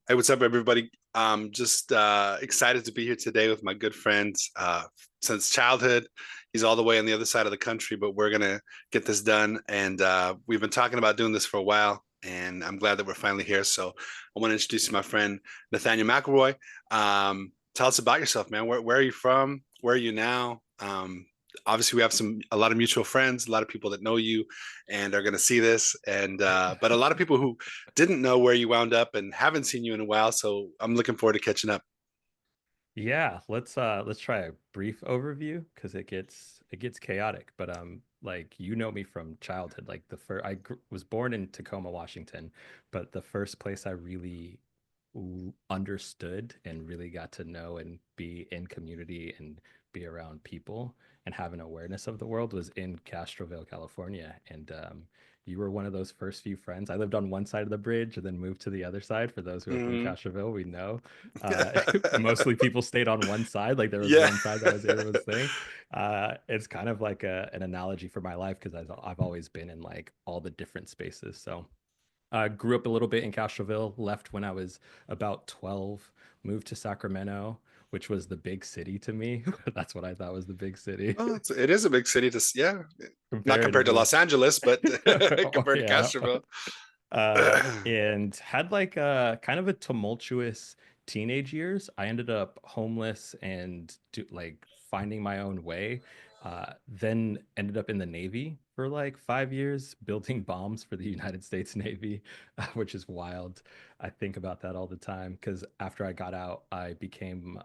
Hey, what's up, everybody? Just excited to be here today with my good friend since childhood. He's all the way on the other side of the country, but we're gonna get this done. And we've been talking about doing this for a while, and I'm glad that we're finally here. So I want to introduce you to my friend Nathaniel McLeroy. Tell us about yourself, man. Where are you from? Where are you now? Obviously, we have a lot of mutual friends, a lot of people that know you and are going to see this, and but a lot of people who didn't know where you wound up and haven't seen you in a while. So I'm looking forward to catching up. Yeah, let's try a brief overview because it gets chaotic. But like you know me from childhood. Like the first was born in Tacoma, Washington, but the first place I really understood and really got to know and be in community and be around people and have an awareness of the world was in Castroville, California. And you were one of those first few friends. I lived on one side of the bridge and then moved to the other side. For those who are from Mm. Castroville, we know mostly people stayed on one side. Like there was Yeah. one side that was everyone's thing. It's kind of like an analogy for my life because I've always been in like all the different spaces. So grew up a little bit in Castroville, left when I was about 12, moved to Sacramento, which was the big city to me. That's what I thought was the big city Oh, it is a big city yeah, not compared to comparatively. Los Angeles, but compared to Yeah. Castroville. And had like a kind of a tumultuous teenage years. I ended up homeless and like finding my own way. Then ended up in the Navy for like 5 years, building bombs for the United States Navy, which is wild. I think about that all the time because after I got out, I became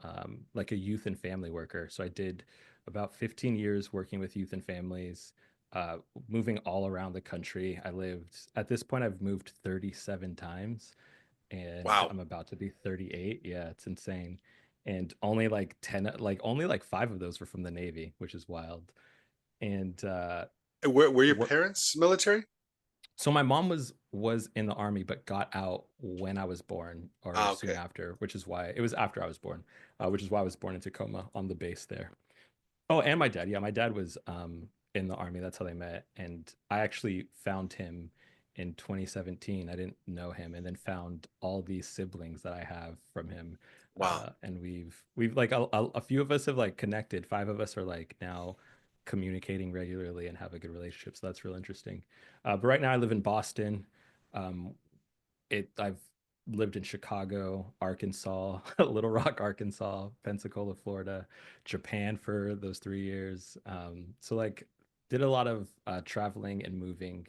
like a youth and family worker. So I did about 15 years working with youth and families, uh, moving all around the country. At this point, I've moved 37 times and Wow. I'm about to be 38. Yeah, it's insane. And only like 10, like only like five of those were from the Navy, which is wild. And Were your what, parents military? so my mom was in the army, but got out when I was born or Ah, soon okay. after, which is why it was after I was born, which is why I was born in Tacoma on the base there. Oh, and my dad. Yeah, my dad was in the army. That's how they met. And I actually found him in 2017. I didn't know him, and then found all these siblings that I have from him. Wow. And we've like a few of us have like connected. Five of us are like now communicating regularly and have a good relationship. So that's real interesting. But right now I live in Boston. Um, I've lived in Chicago, Arkansas, Little Rock, Arkansas, Pensacola, Florida, Japan for those 3 years. So like did a lot of traveling and moving,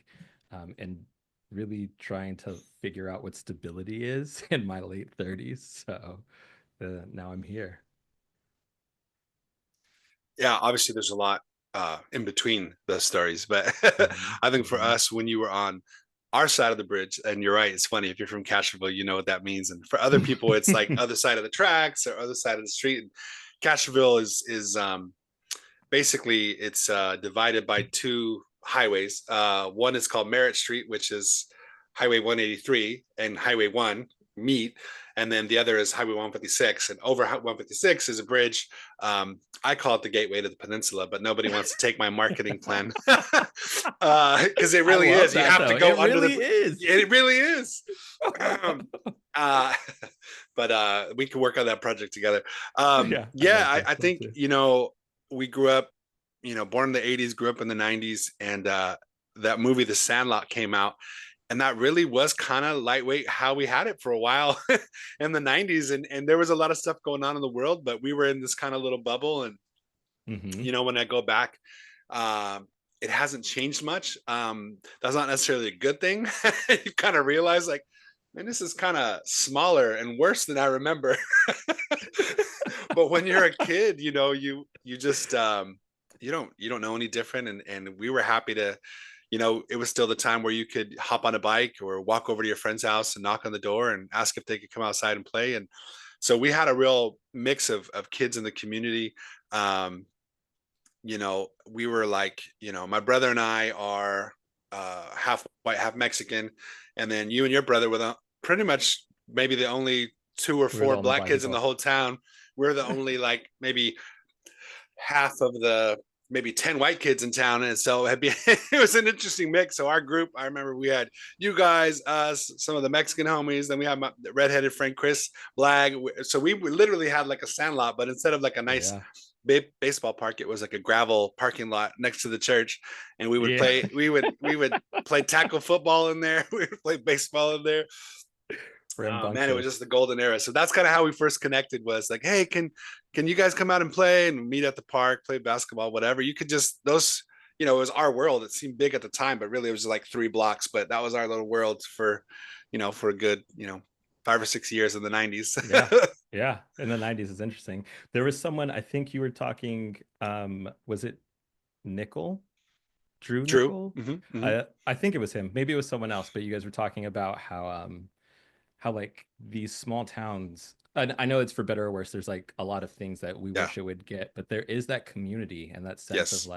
and really trying to figure out what stability is in my late 30s. So now I'm here. Yeah, obviously there's a lot in between the stories, but Hmm. I think for Hmm. us, when you were on our side of the bridge, and you're right, it's funny if you're from Castroville, you know what that means, and for other people, it's like other side of the tracks or other side of the street. And Castroville is basically it's divided by two highways. One is called Merritt Street, which is Highway 183 and Highway 1 meet, and then the other is Highway 156. And over 156 is a bridge. I call it the gateway to the peninsula, but nobody wants to take my marketing plan because it I really is. love You that have to though. go It under really the. is. It really is. uh, but we can work on that project together. Yeah, I'd Yeah, love to. I Love think to. we grew up, born in the '80s, grew up in the '90s, and that movie The Sandlot came out, and that really was kind of lightweight how we had it for a while in the '90s, and there was a lot of stuff going on in the world, but we were in this kind of little bubble, and Hmm. when I go back, it hasn't changed much. That's not necessarily a good thing. You kind of realize like, man, this is kind of smaller and worse than I remember. But when you're a kid, you just you don't know any different, and we were happy to, it was still the time where you could hop on a bike or walk over to your friend's house and knock on the door and ask if they could come outside and play. And so we had a real mix of kids in the community. um, we were like, my brother and I are half white, half Mexican, and then you and your brother were pretty much maybe the only two or We're the four only black black kids in the people. whole town. We're the only like maybe half of the maybe 10 white kids in town. And so it was an interesting mix. So our group, I remember we had you guys, us, some of the Mexican homies. Then we had my redheaded friend, Chris Blag. So we literally had like a sand lot, but instead of like a nice Yeah. baseball park, it was like a gravel parking lot next to the church. And Yeah. we would play tackle football in there. We would play baseball in there. Oh man, it was just Rambunctious. the golden era. So that's kind of how we first connected. Was like, hey, can you guys come out and play and meet at the park, play basketball, whatever? You could just those, it was our world. It seemed big at the time, but really it was like 3 blocks. But that was our little world for, for a good, 5 or 6 years in the '90s. Yeah. Yeah. In the 90s is interesting. There was someone, I think you were talking, was it Nickel? Drew True. Nickel? Mm-hmm. I think it was him. Maybe it was someone else, but you guys were talking about how like these small towns, and I know it's for better or worse, there's like a lot of things that we Yeah. wish it would get, but there is that community and that sense of Yes.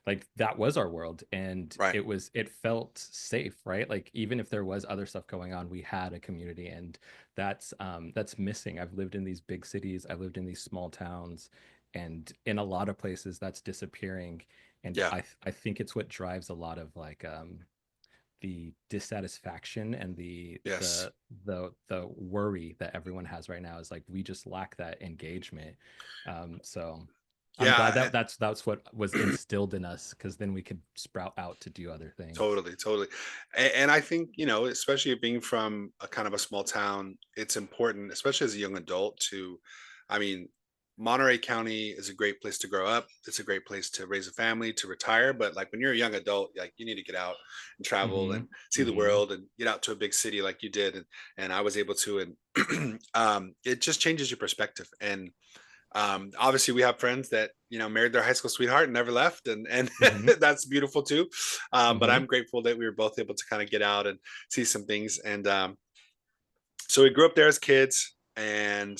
like that was our world, and Right. it felt safe, right? Like even if there was other stuff going on, we had a community, and that's missing. I've lived in these big cities, I've lived in these small towns, and in a lot of places that's disappearing. And Yeah. I think it's what drives a lot of like the dissatisfaction and Yes. the worry that everyone has right now is like we just lack that engagement. So I'm glad Yeah. that that's what was instilled in us, because then we could sprout out to do other things. Totally, totally. And I think, especially being from a kind of a small town, it's important, especially as a young adult, I mean, Monterey County is a great place to grow up. It's a great place to raise a family, to retire. But like when you're a young adult, like you need to get out and travel Mm-hmm. and see the Mm-hmm. world and get out to a big city like you did. And I was able to, and it just changes your perspective. And obviously we have friends that married their high school sweetheart and never left, and Mm-hmm. that's beautiful too. But Mm-hmm. I'm grateful that we were both able to kind of get out and see some things. And so we grew up there as kids, and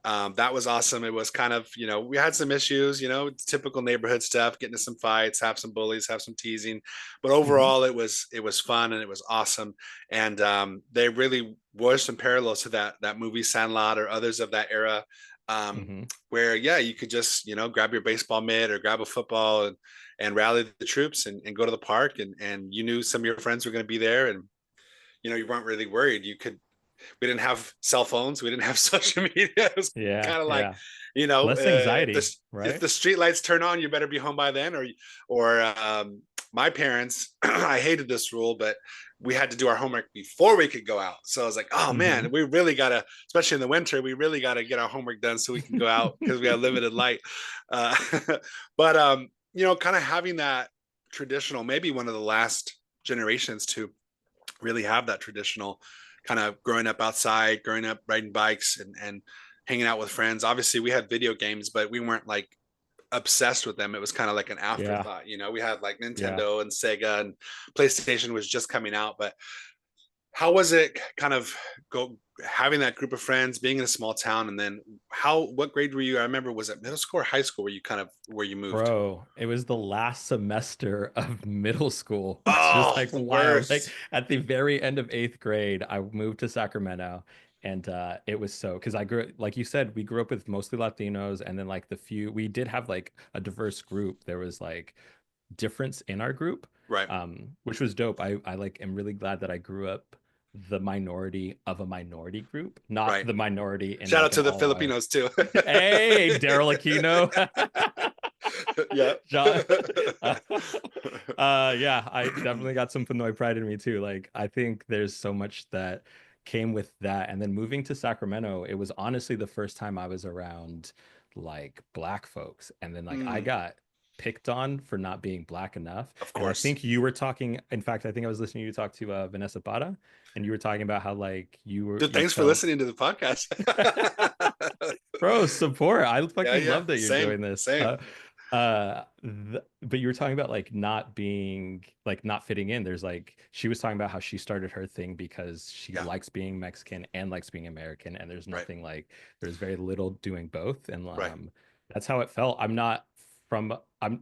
that was awesome. It was kind of, we had some issues, typical neighborhood stuff, getting into some fights, have some bullies, have some teasing, but Mm-hmm. overall it was fun and it was awesome. And they really were some parallels to that movie Sandlot or others of that era, um, Mm-hmm. where yeah, you could just grab your baseball mitt or grab a football and rally the troops and go to the park, and you knew some of your friends were going to be there, and you weren't really worried. We didn't have cell phones. We didn't have social media. It was Yeah. kind of like, Yeah. Less anxiety, if right? the street lights turn on, you better be home by then. Or my parents, I hated this rule, but we had to do our homework before we could go out. So I was like, oh Mm-hmm. man, we really gotta, especially in the winter, we really gotta get our homework done so we can go out because we have limited light. Uh, but kind of having that traditional, maybe one of the last generations to really have that traditional kind of growing up outside, growing up riding bikes and hanging out with friends. Obviously, we had video games, but we weren't like obsessed with them. It was kind of like an Yeah. afterthought. We had like Yeah. Nintendo and Sega, and PlayStation was just coming out. But how was it kind of go having that group of friends, being in a small town, and then what grade were you? I remember, was it middle school or high school where you moved? Bro, it was the last semester of middle school, which is Oh, like the wild. Like worst. at the very end of eighth grade, I moved to Sacramento, and it was so because I grew, like you said, we grew up with mostly Latinos, and then like we did have like a diverse group. There was like difference in our group, Right, which was dope. I like am really glad that I grew up the minority of a minority group, not right. the minority in Shout out like an to the all white. Filipinos too. Hey, Daryl Aquino. Yeah. John, yeah, I definitely got some Pinoy pride in me too. Like, I think there's so much that came with that. And then moving to Sacramento, it was honestly the first time I was around like black folks. And then like I Mm, got picked on for not being black enough. of And I course. think you were talking, in fact, I think I was listening to you talk to Vanessa Parra, and you were talking about how like Dude, you thanks for felt. listening to the podcast. Bro, support. I Yeah, fucking yeah. love that you're Same, doing this. same. But you were talking about like not being like not fitting in. There's like she was talking about how she started her thing because she Yeah, likes being Mexican and likes being American, and there's right, nothing like there's very little doing both, and right. that's how it felt. I'm not. from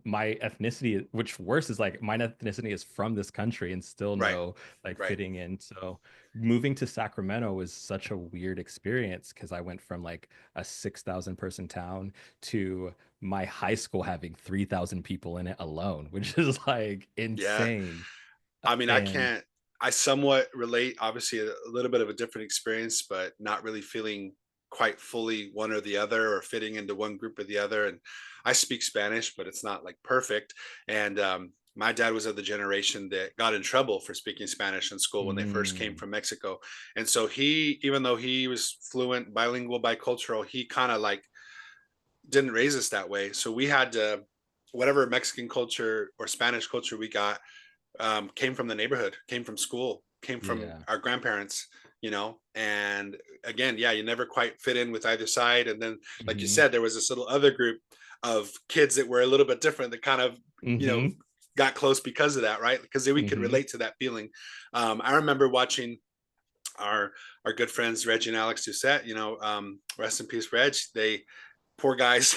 my ethnicity, which worse is like my ethnicity is from this country and still Right. no like Right. fitting in. So moving to Sacramento was such a weird experience because I went from like a 6,000 person town to my high school having 3,000 people in it alone, which is like Yeah. insane. I mean, And I somewhat relate, obviously a little bit of a different experience, but not really feeling quite fully one or the other or fitting into one group or the other. And I speak Spanish, but it's not like perfect. And my dad was of the generation that got in trouble for speaking Spanish in school when they first came mm, from Mexico. And so he, even though he was fluent, bilingual, bicultural, he kind of like didn't raise us that way. So we had to, whatever Mexican culture or Spanish culture we got, came from the neighborhood, came from school, came from yeah. our grandparents, and again, yeah, you never quite fit in with either side. And then, like you Hmm. said, there was this little other group of kids that were a little bit different that kind of, you know, Hmm. got close because of that, right? Because we could Hmm. relate to that feeling. I remember watching our our good friends Reggie and Alex Doucette, rest in peace, Reg. They poor guys,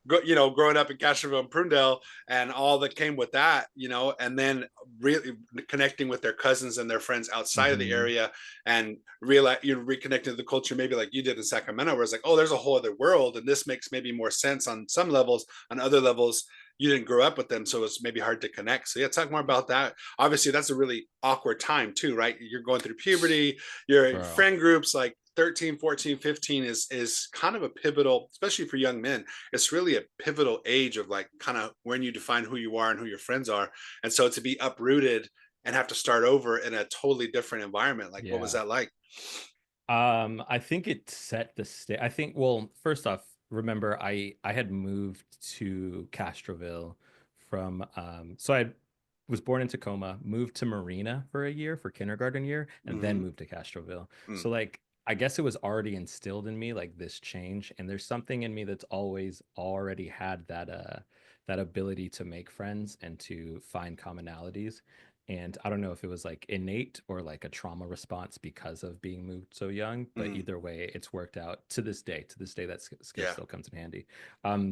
growing up in Castroville and Prundale and all that came with that, and then really connecting with their cousins and their friends outside of the Hmm. area and realize reconnecting to the culture, maybe like you did in Sacramento, where it's like, oh, there's a whole other world. And this makes maybe more sense on some levels. On other levels, you didn't grow up with them. So it's maybe hard to connect. So yeah, talk more about that. Obviously, that's a really awkward time too, right? You're going through puberty, your Bro. friend groups like 13, 14, 15 is kind of a pivotal, especially for young men. It's really a pivotal age of like kind of when you define who you are and who your friends are. And so to be uprooted and have to start over in a totally different environment, like what was Yeah. that like? I think it set the state. I think, well, first off, remember I had moved to Castroville from so I was born in Tacoma, moved to Marina for a year for kindergarten year, and then Mm-hmm. moved to Castroville. Mm, So like I guess it was already instilled in me like this change, and there's something in me that's always already had that ability to make friends and to find commonalities. And I don't know if it was like innate or like a trauma response because of being moved so young, but mm, either way, it's worked out to this day. To this day, that skill yeah. still comes in handy.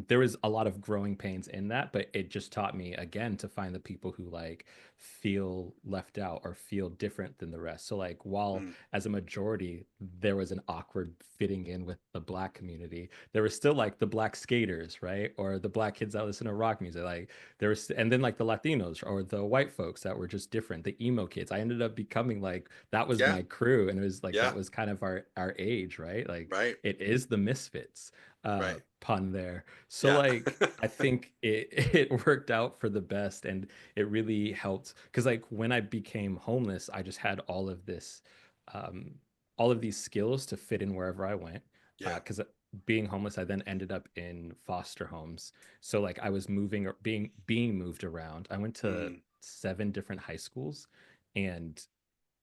There was a lot of growing pains in that, but it just taught me again to find the people who like feel left out or feel different than the rest. So like while Mm, as a majority, there was an awkward fitting in with the black community, there was still like the black skaters, right? Or the black kids that listen to rock music. Like there was, and then like the Latinos or the white folks that were just different, the emo kids. I ended up becoming like that was yeah. my crew, and it was like Yeah. that was kind of our age, right? Like Right. it is the misfits Right. pun there. So Yeah. like I think it it worked out for the best, and it really helped because like when I became homeless, I just had um all of these skills to fit in wherever I went. Yeah. Because being homeless, I then ended up in foster homes. So like I was moving or being moved around. I went to Mm, 7 different high schools, and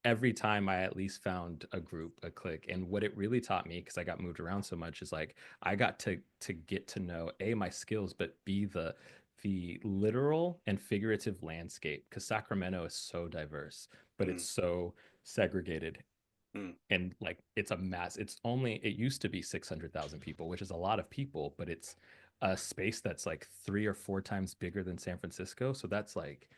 every time I at least found a group, a clique. And what it really taught me, because I got moved around so much, is like I got to get to know A, my skills, but B, the literal and figurative landscape. Because Sacramento is so diverse, but it's mm, so segregated. mm, And like it's a mass, it used to be 600,000 people, which is a lot of people, but it's a space that's like 3 or 4 times bigger than San Francisco. So that's like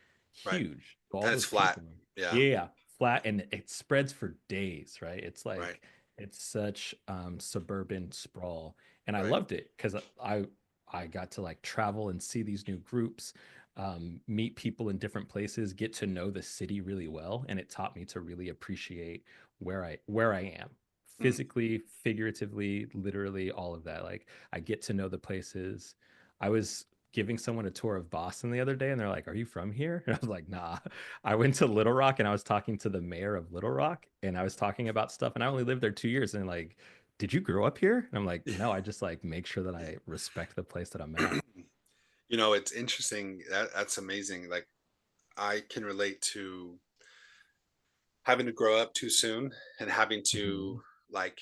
right. huge. All And it's those flat. people. Yeah. Yeah, flat, and it spreads for days, right? It's Right. like it's such suburban sprawl. And I Right. loved it because I got to like travel and see these new groups, meet people in different places, get to know the city really well, and it taught me to really appreciate where I am Mm. physically, figuratively, literally, all of that. Like I get to know the places. I was giving someone a tour of Boston the other day, and they're like, "Are you from here?" And I was like, "Nah." I went to Little Rock, and I was talking to the mayor of Little Rock, and I was talking about stuff, and I only lived there 2 years, and like, did you grow up here? And I'm like, no, I just like make sure that I respect the place that I'm at. It's interesting. That's amazing. Like I can relate to having to grow up too soon and having to Hmm. like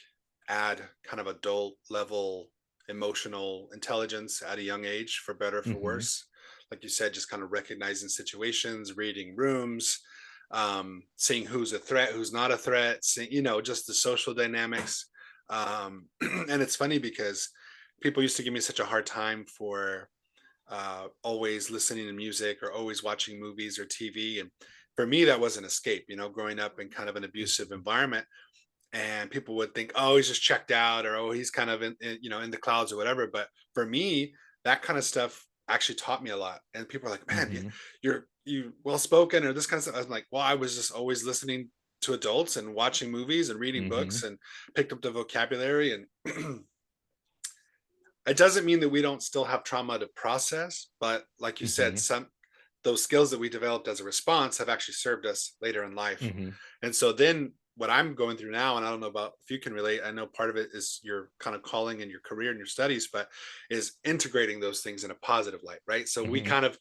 add kind of adult level emotional intelligence at a young age, for better or for Hmm. worse. Like you said, just kind of recognizing situations, reading rooms, seeing who's a threat, who's not a threat, seeing, just the social dynamics. And it's funny because people used to give me such a hard time for always listening to music or always watching movies or TV. And for me, that was an escape, growing up in kind of an abusive Mhm. environment. And people would think, oh, he's just checked out, or oh, he's kind of in the clouds or whatever. But for me, that kind of stuff actually taught me a lot. And people are like, man, Mhm. you well spoken or this kind of stuff. I was like, well, I was just always listening to adults and watching movies and reading books Mhm. and picked up the vocabulary. And it doesn't mean that we don't still have trauma to process, but like you said, Mhm. some those skills that we developed as a response have actually served us later in life. Mhm. And so then what I'm going through now, and I don't know about if you can relate, I know part of it is your kind of calling and your career and your studies, but is integrating those things in a positive light, right? So we Mhm. kind of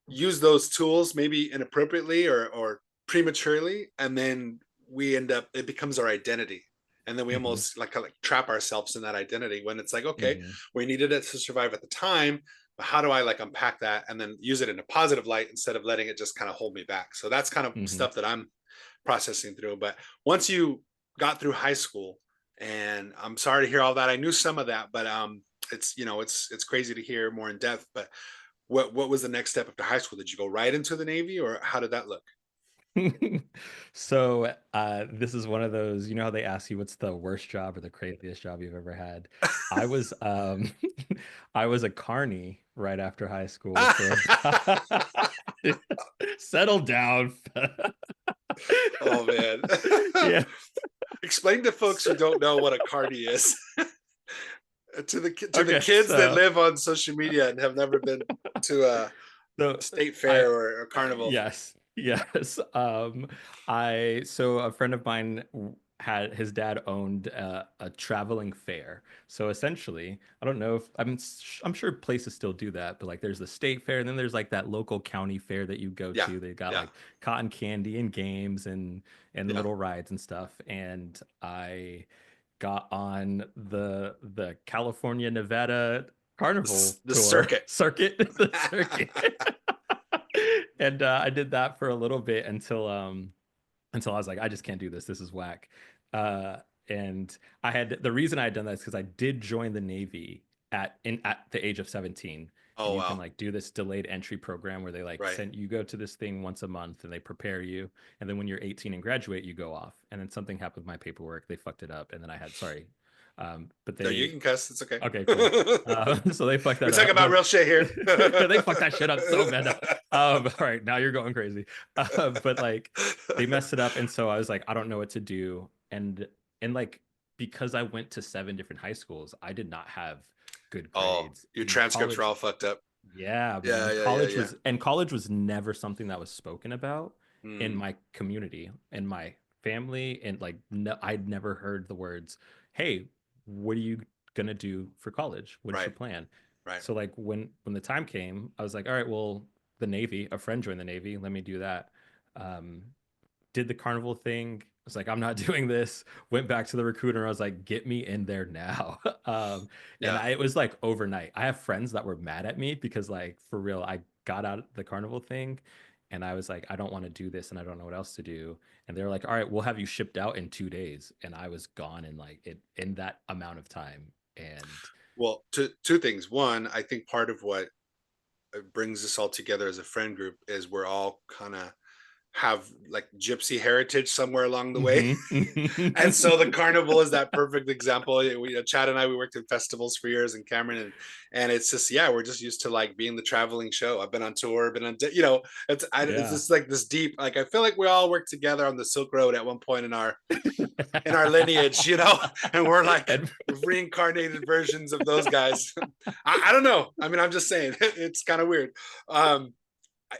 use those tools maybe inappropriately or prematurely, and then we end up, it becomes our identity, and then we Mhm. almost like trap ourselves in that identity when it's like, okay, Mhm. we needed it to survive at the time, but how do I like unpack that and then use it in a positive light instead of letting it just kind of hold me back? So that's kind of Mhm. stuff that I'm processing through. But once you got through high school, and I'm sorry to hear all that, I knew some of that, but it's crazy to hear more in depth. But what was the next step after high school? Did you go right into the Navy, or how did that look? So, this is one of those, how they ask you what's the worst job or the craziest job you've ever had. I was, I was a carny right after high school for about settle down. Oh man. Yeah. Explain to folks who So, don't know what a cardi is. To the okay, kids that live on social media and have never been to a so state I fair or a carnival. yes, yes. I so a friend of mine had his dad owned a traveling fair. So essentially, I don't know if I'm sure places still do that, but like there's the state fair, and then there's like that local county fair that you go Yeah, to. They got yeah, like cotton candy and games and yeah. little rides and stuff. And I got on the California Nevada Carnival The tour circuit. circuit, the circuit. And I did that for a little bit until I was like, I just can't do this. This is whack. Uh, and I had the reason I had done that is because I did join the Navy at the age of 17. And Oh you can wow. like do this delayed entry program where they like Right. send you go to this thing once a month and they prepare you. And then when you're 18 and graduate, you go off. And then something happened with my paperwork. They fucked it up. And then I had, sorry. But No, you they can cuss. It's okay. Okay, cool. So they fucked We that talk up, about but real shit here. they fucked that shit up so bad. All right, now you're going crazy. But like they messed it up, and so I was like, I don't know what to do, and like because I went to 7 different high schools, I did not have good Oh, grades your in transcripts are college. all fucked up. Yeah, Yeah, man. yeah, yeah, yeah. College was never something that was spoken about in Mm, my community, in my family, and like no, I'd never heard the words, "Hey, what are you gonna do for college? What is right, your plan?" right. So like when the time came, I was like, "All right, well, the Navy, a friend joined the Navy, let me do that." Um, did the carnival thing. I was like, I'm not doing this. Went back to the recruiter. I was like, get me in there now. Yeah. It was like overnight. I have friends that were mad at me because, like, for real, I got out of the carnival thing and I was like, I don't want to do this and I don't know what else to do. And they're like, all right, we'll have you shipped out in 2 days. And I was gone in like it in that amount of time. And Well, two things. One, I think part of what brings us all together as a friend group is we're all kind of have like gypsy heritage somewhere along the way. Mhm. And so the carnival is that perfect example. Chad and I, we worked in festivals for years in Cameron, and it's just, yeah, we're just used to like being the traveling show. I've been on tour, been on, it's Yeah. just like this deep, like I feel like we all worked together on the Silk Road at one point in our lineage, and we're like And reincarnated versions of those guys. I don't know. I mean, I'm just saying, it's kind of weird. Um,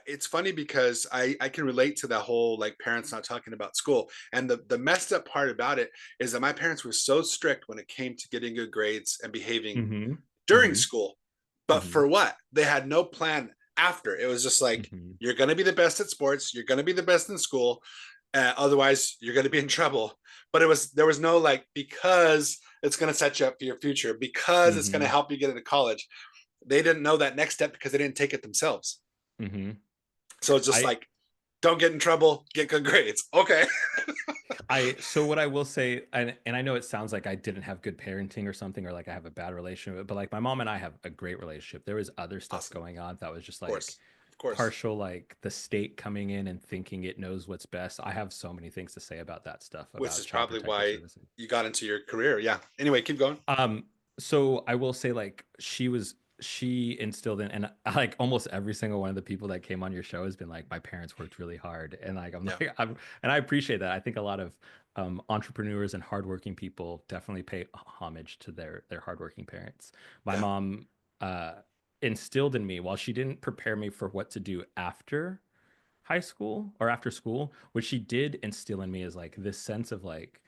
it's funny because I can relate to the whole like parents not talking about school. And the messed up part about it is that my parents were so strict when it came to getting good grades and behaving Mhm. during Mhm. school. But Mhm. for what? They had no plan after. It was just like, Mhm. you're going to be the best at sports, you're going to be the best in school, otherwise you're going to be in trouble. But there was no like, because it's going to set you up for your future, because it's going to Mhm. help you get into college. They didn't know that next step because they didn't take it themselves. Mhm. So it's just I like, don't get in trouble, get good grades. Okay. So what I will say, and I know it sounds like I didn't have good parenting or something, or like I have a bad relationship, but like my mom and I have a great relationship. There was other stuff Awesome. going on that was just Of like course. Of course. partial, like the state coming in and thinking it knows what's best. I have so many things to say about that stuff, Which about is child probably protective why services. you got into your career. Yeah. Anyway, keep going. Um, so I will say like she instilled in, and like almost every single one of the people that came on your show has been like, my parents worked really hard, and like I'm Yeah. like and I appreciate that. I think a lot of entrepreneurs and hardworking people definitely pay homage to their hardworking parents. My Yeah. mom uh, instilled in me, while she didn't prepare me for what to do after high school or after school, what she did instill in me is like this sense of like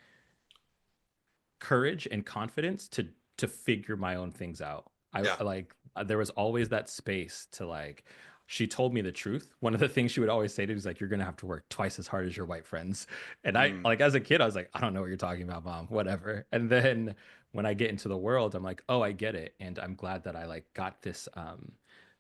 courage and confidence to figure my own things out. I Yeah. like there was always that space to like she told me the truth. One of the things she would always say to me is like, you're gonna have to work twice as hard as your white friends. And I Mm, like as a kid, I was like, I don't know what you're talking about, mom, whatever. And then when I get into the world, I'm like, oh, I get it. And I'm glad that I like got this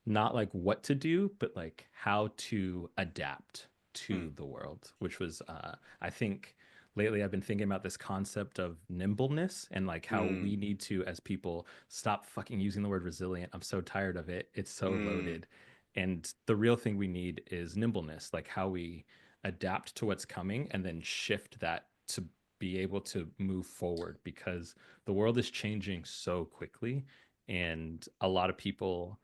not like what to do, but like how to adapt mm, to the world, which was I think lately I've been thinking about this concept of nimbleness and like how mm, we need to, as people, stop fucking using the word resilient. I'm so tired of it. It's so mm, loaded. And the real thing we need is nimbleness, like how we adapt to what's coming and then shift that to be able to move forward because the world is changing so quickly. And a lot of people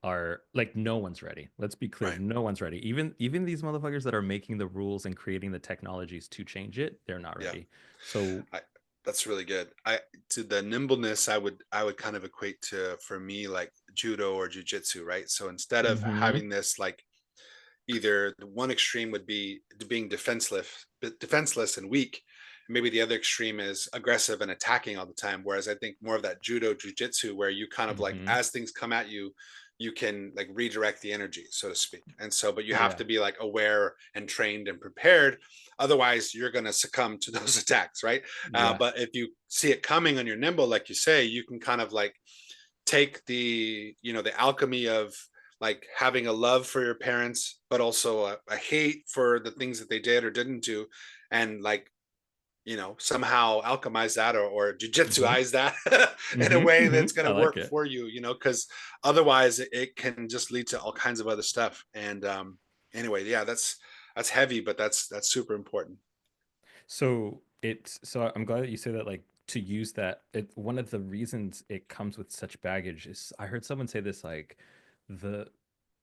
are like no one's ready. Let's be clear, right. no one's ready. Even these motherfuckers that are making the rules and creating the technologies to change it, they're not Yeah. ready. So, I That's really good. I To the nimbleness, I would kind of equate to, for me, like judo or jujitsu, right? So instead of hmm having this like, either the one extreme would be being defenseless and weak. Maybe the other extreme is aggressive and attacking all the time. Whereas I think more of that judo jujitsu, where you kind of like, hmm as things come at you, you can like redirect the energy, so to speak. And so, but you have yeah, to be like aware and trained and prepared. Otherwise, you're going to succumb to those attacks, right? yeah, But if you see it coming and you're nimble, like you say, you can kind of like take the alchemy of like having a love for your parents, but also a hate for the things that they did or didn't do, and like, somehow alchemize that, or hmm jujitsuize that in a way that's going I to like work it. for you, because otherwise it can just lead to all kinds of other stuff. And anyway, yeah, that's heavy, but that's super important. So I'm glad that you say that. Like to use that, one of the reasons it comes with such baggage is I heard someone say this like the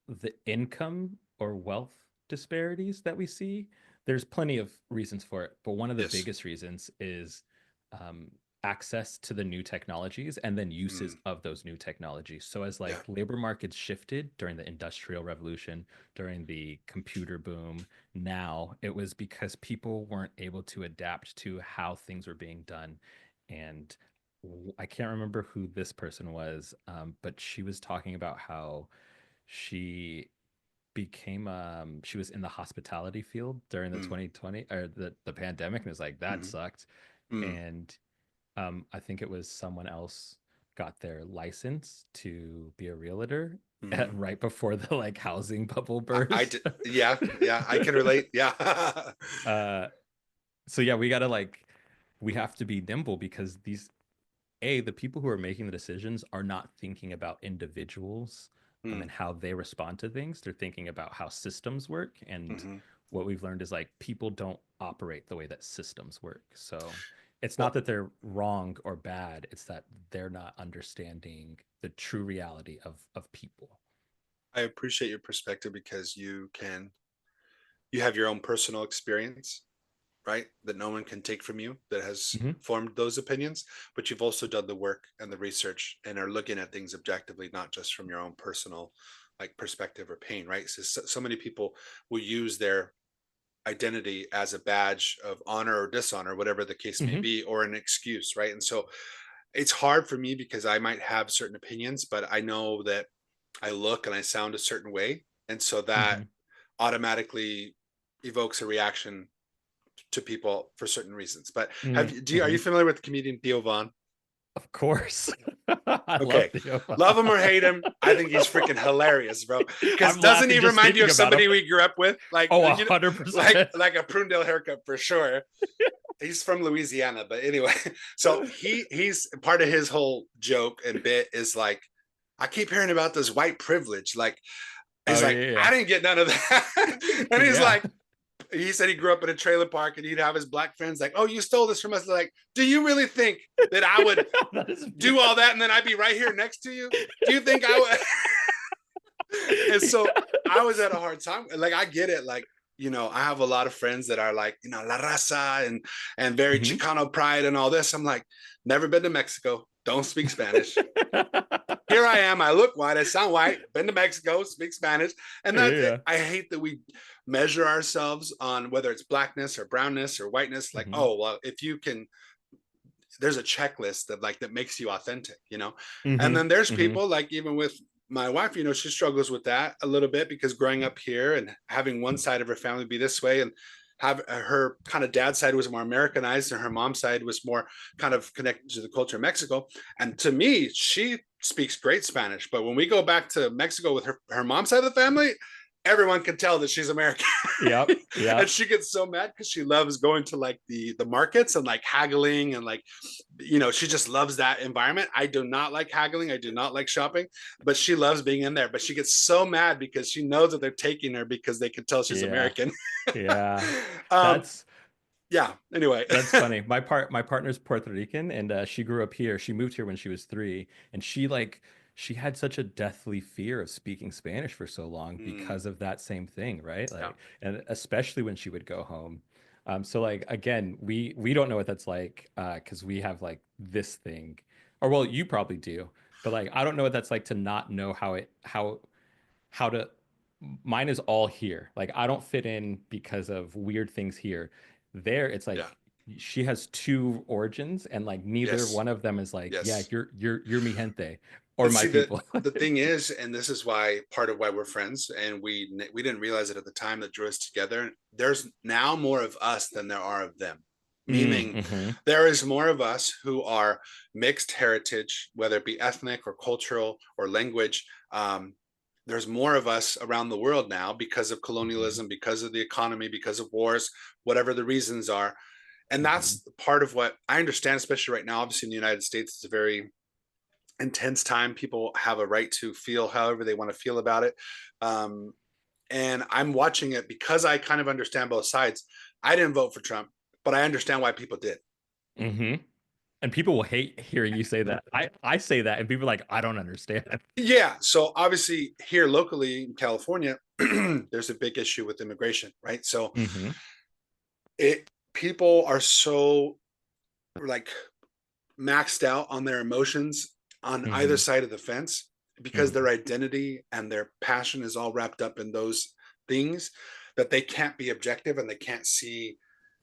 the income or wealth disparities that we see, there's plenty of reasons for it. But one of the Yes. biggest reasons is um, access to the new technologies and then uses Mm, of those new technologies. So as yeah. like labor markets shifted during the industrial revolution, during the computer boom, now it was because people weren't able to adapt to how things were being done. And I can't remember who this person was, but she was talking about how she she was in the hospitality field during the Mm, 2020 or the pandemic and was like that mm, sucked. mm, And I think it was someone else got their license to be a realtor mm. right before the like housing bubble I burst. did. Yeah, yeah, I can relate. Yeah. uh so yeah, we have to be nimble because the people who are making the decisions are not thinking about individuals Mm, and how they respond to things. They're thinking about how systems work. And hmm. what we've learned is like people don't operate the way that systems work. So it's not Well, that they're wrong or bad, it's that they're not understanding the true reality of people. I appreciate your perspective because you have your own personal experience, right? That no one can take from you, that has hmm formed those opinions, but you've also done the work and the research and are looking at things objectively, not just from your own personal like perspective or pain, right? So many people will use their identity as a badge of honor or dishonor, whatever the case may hmm be, or an excuse, right? And so it's hard for me because I might have certain opinions, but I know that I look and I sound a certain way. And so that hmm automatically evokes a reaction to people for certain reasons. But hmm are hmm you familiar with the comedian Theo Vaughn? Of course. I love Okay. Theo Love him or Vaughn. hate him, I think he's freaking hilarious, bro. Because I'm doesn't laughing he just remind you thinking of about him. somebody we grew up with? Like, Oh, you know, 100%. like a Prunedale haircut for sure. He's from Louisiana, but anyway, so he's part of his whole joke and bit is like, I keep hearing about this white privilege. Like, Oh he's like, yeah, I didn't get none of that. And he's yeah. like, he said he grew up in a trailer park and he'd have his black friends like, oh, you stole this from us. They're like, do you really think that I would That is do all that and then I'd be right here next to you? Do you think I would? And so I was at a hard time. Like, I get it. Like, you know, I have a lot of friends that are like, you know, La Raza and very Mhm. Chicano pride and all this. I'm like, never been to Mexico. Don't speak Spanish. Here I am. I look white. I sound white. Been to Mexico. Speak Spanish. And that's it. Yeah. I hate that we measure ourselves on whether it's blackness or brownness or whiteness. Like, Hmm. oh, well, if you can, there's a checklist that like that makes you authentic, you know. And Hmm. then there's Hmm. people like even with my wife, you know, she struggles with that a little bit because growing up here and having one side of her family be this way and have her kind of dad's side was more Americanized and her mom's side was more kind of connected to the culture of Mexico. And to me, she speaks great Spanish, but when we go back to Mexico with her mom's side of the family, everyone can tell that she's American. Yep. And Yep. she gets so mad because she loves going to like the markets and like haggling and like, you know, she just loves that environment. I do not like haggling. I do not like shopping, but she loves being in there. But she gets so mad because she knows that they're taking her because they can tell she's Yeah. American. Yeah. um, That's yeah. Anyway. That's funny. My partner's Puerto Rican, and she grew up here. She moved here when she was 3, and she had such a deathly fear of speaking Spanish for so long Mm, because of that same thing, right? yeah. Like, and especially when she would go home. So like again, we don't know what that's like because we have like this thing, or well, you probably do, but like I don't know what that's like to not know how to mine is all here. Like I don't fit in because of weird things here. There, it's Yeah. like she has two origins, and like neither Yes. one of them is like, yeah, Yes. you're mi gente or But my see, the people. the thing is, and this is why part of why we're friends, and we didn't realize it at the time that drew us together. There's now more of us than there are of them. Meaning, Mm-hmm. there is more of us who are mixed heritage, whether it be ethnic or cultural or language. There's more of us around the world now because of Mm-hmm. colonialism, because of the economy, because of wars, whatever the reasons are. And Mm-hmm. that's part of what I understand, especially right now. Obviously, in the United States, it's a very intense time. People have a right to feel however they want to feel about it. Um, and I'm watching it because I kind of understand both sides. I didn't vote for Trump, but I understand why people did. Mm-hmm. And people will hate hearing you say that. I say that, and people are like, I don't understand. Yeah. So obviously, here locally in California, there's a big issue with immigration, right? So Mm-hmm. it people are so like maxed out on their emotions on either Mm-hmm. side of the fence because Mm-hmm. their identity and their passion is all wrapped up in those things that they can't be objective and they can't see.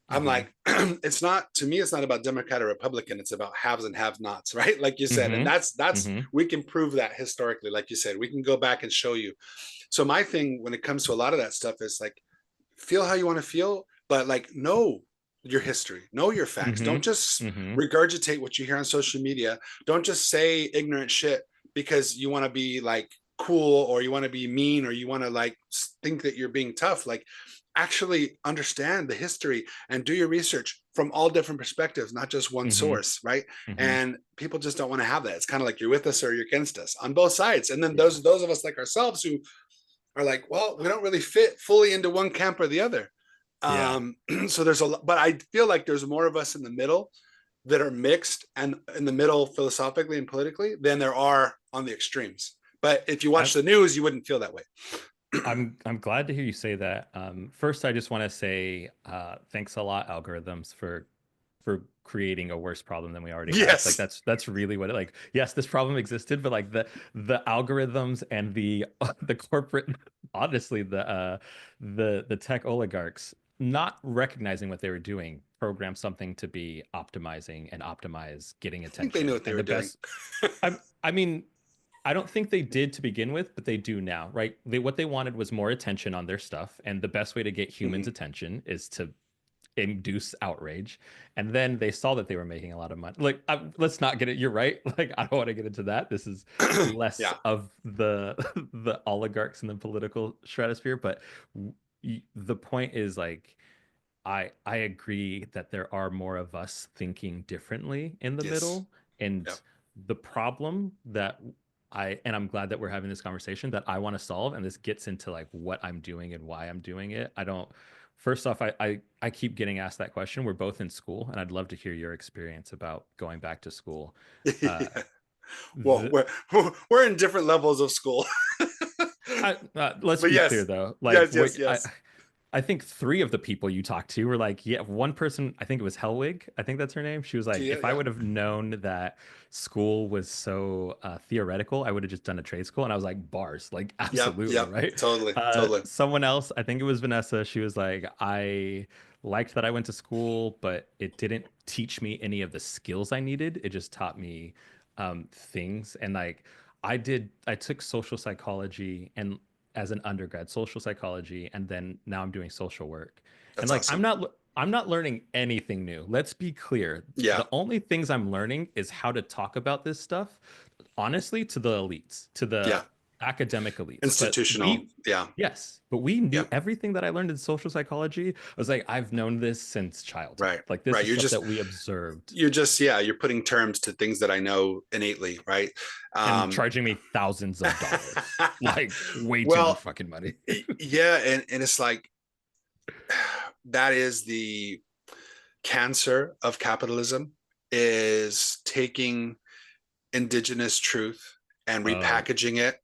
I'm Mm-hmm. like, it's not to me, it's not about Democrat or Republican, it's about haves and have nots, right? Like you said. And Mm-hmm. that's Mm-hmm. we can prove that historically, like you said, we can go back and show you. So my thing when it comes to a lot of that stuff is like feel how you want to feel, but like know your history, know your facts. Mm-hmm. Don't just Mm-hmm. regurgitate what you hear on social media. Don't just say ignorant shit because you want to be like cool or you want to be mean or you want to like think that you're being tough. Like actually understand the history and do your research from all different perspectives, not just one Mm-hmm. source, right? Mm-hmm. And people just don't want to have that. It's kind of like you're with us or you're against us on both sides. And then Yeah. those of us like ourselves who are like, well, we don't really fit fully into one camp or the other. Yeah. So there's a lot, but I feel like there's more of us in the middle that are mixed and in the middle philosophically and politically than there are on the extremes. But if you watch I, the news, you wouldn't feel that way. I'm glad to hear you say that. First, I just want to say thanks a lot, algorithms, for creating a worse problem than we already have. Like Yes. that's really what it like. Yes, this problem existed, but like the algorithms and the the corporate, honestly, the tech oligarchs not recognizing what they were doing programmed something to be optimizing and optimize getting I think they knew attention. what they And were the doing. best, I mean, I don't think they did to begin with, but they do now, right? What they wanted was more attention on their stuff, and the best way to get humans' Mhm. attention is induce outrage. And then they saw that they were making a lot of money. Like, let's not get it. You're right. Like, I don't want to get into that. This is less Yeah. of the the oligarchs in the political stratosphere. But the point is, like, I agree that there are more of us thinking differently in the Yes. middle. And Yeah. the problem that and I'm glad that we're having this conversation that I want to solve, and this gets into like what I'm doing and why I'm doing it. I don't, first off, I keep getting asked that question. We're both in school, and I'd love to hear your experience about going back to school. Uh, Yeah. Well, the, we're in different levels of school. let's But be clear yes, though. Like yes, what yes, yes. I think three of the people you talked to were like, yeah, one person, I think it was Hellwig. I think that's her name. She was like, Yeah, if I yeah. would have known that school was so theoretical, I would have just done a trade school. And I was like, bars, like, Yep, absolutely, yep. right? Totally, totally. Someone else, I think it was Vanessa. She was like, I liked that I went to school, but it didn't teach me any of the skills I needed. It just taught me things. And like, I took social psychology and as an undergrad, social psychology, and then now I'm doing social work. And That's like awesome. I'm not learning anything new. Let's be clear. Yeah, The only things I'm learning is how to talk about this stuff honestly to the elites, to yeah. the academic elites. But Institutional. Yeah, yes, but we knew yeah. everything that I learned in social psychology. I was like, I've known this since childhood. Right, Like this right. is stuff that we observed You're just, yeah. You're putting terms to things that I know innately, right? and Um, charging me thousands of dollars. Like way too much well, fucking money. yeah, and it's like that is the cancer of capitalism is taking indigenous truth and Oh, repackaging it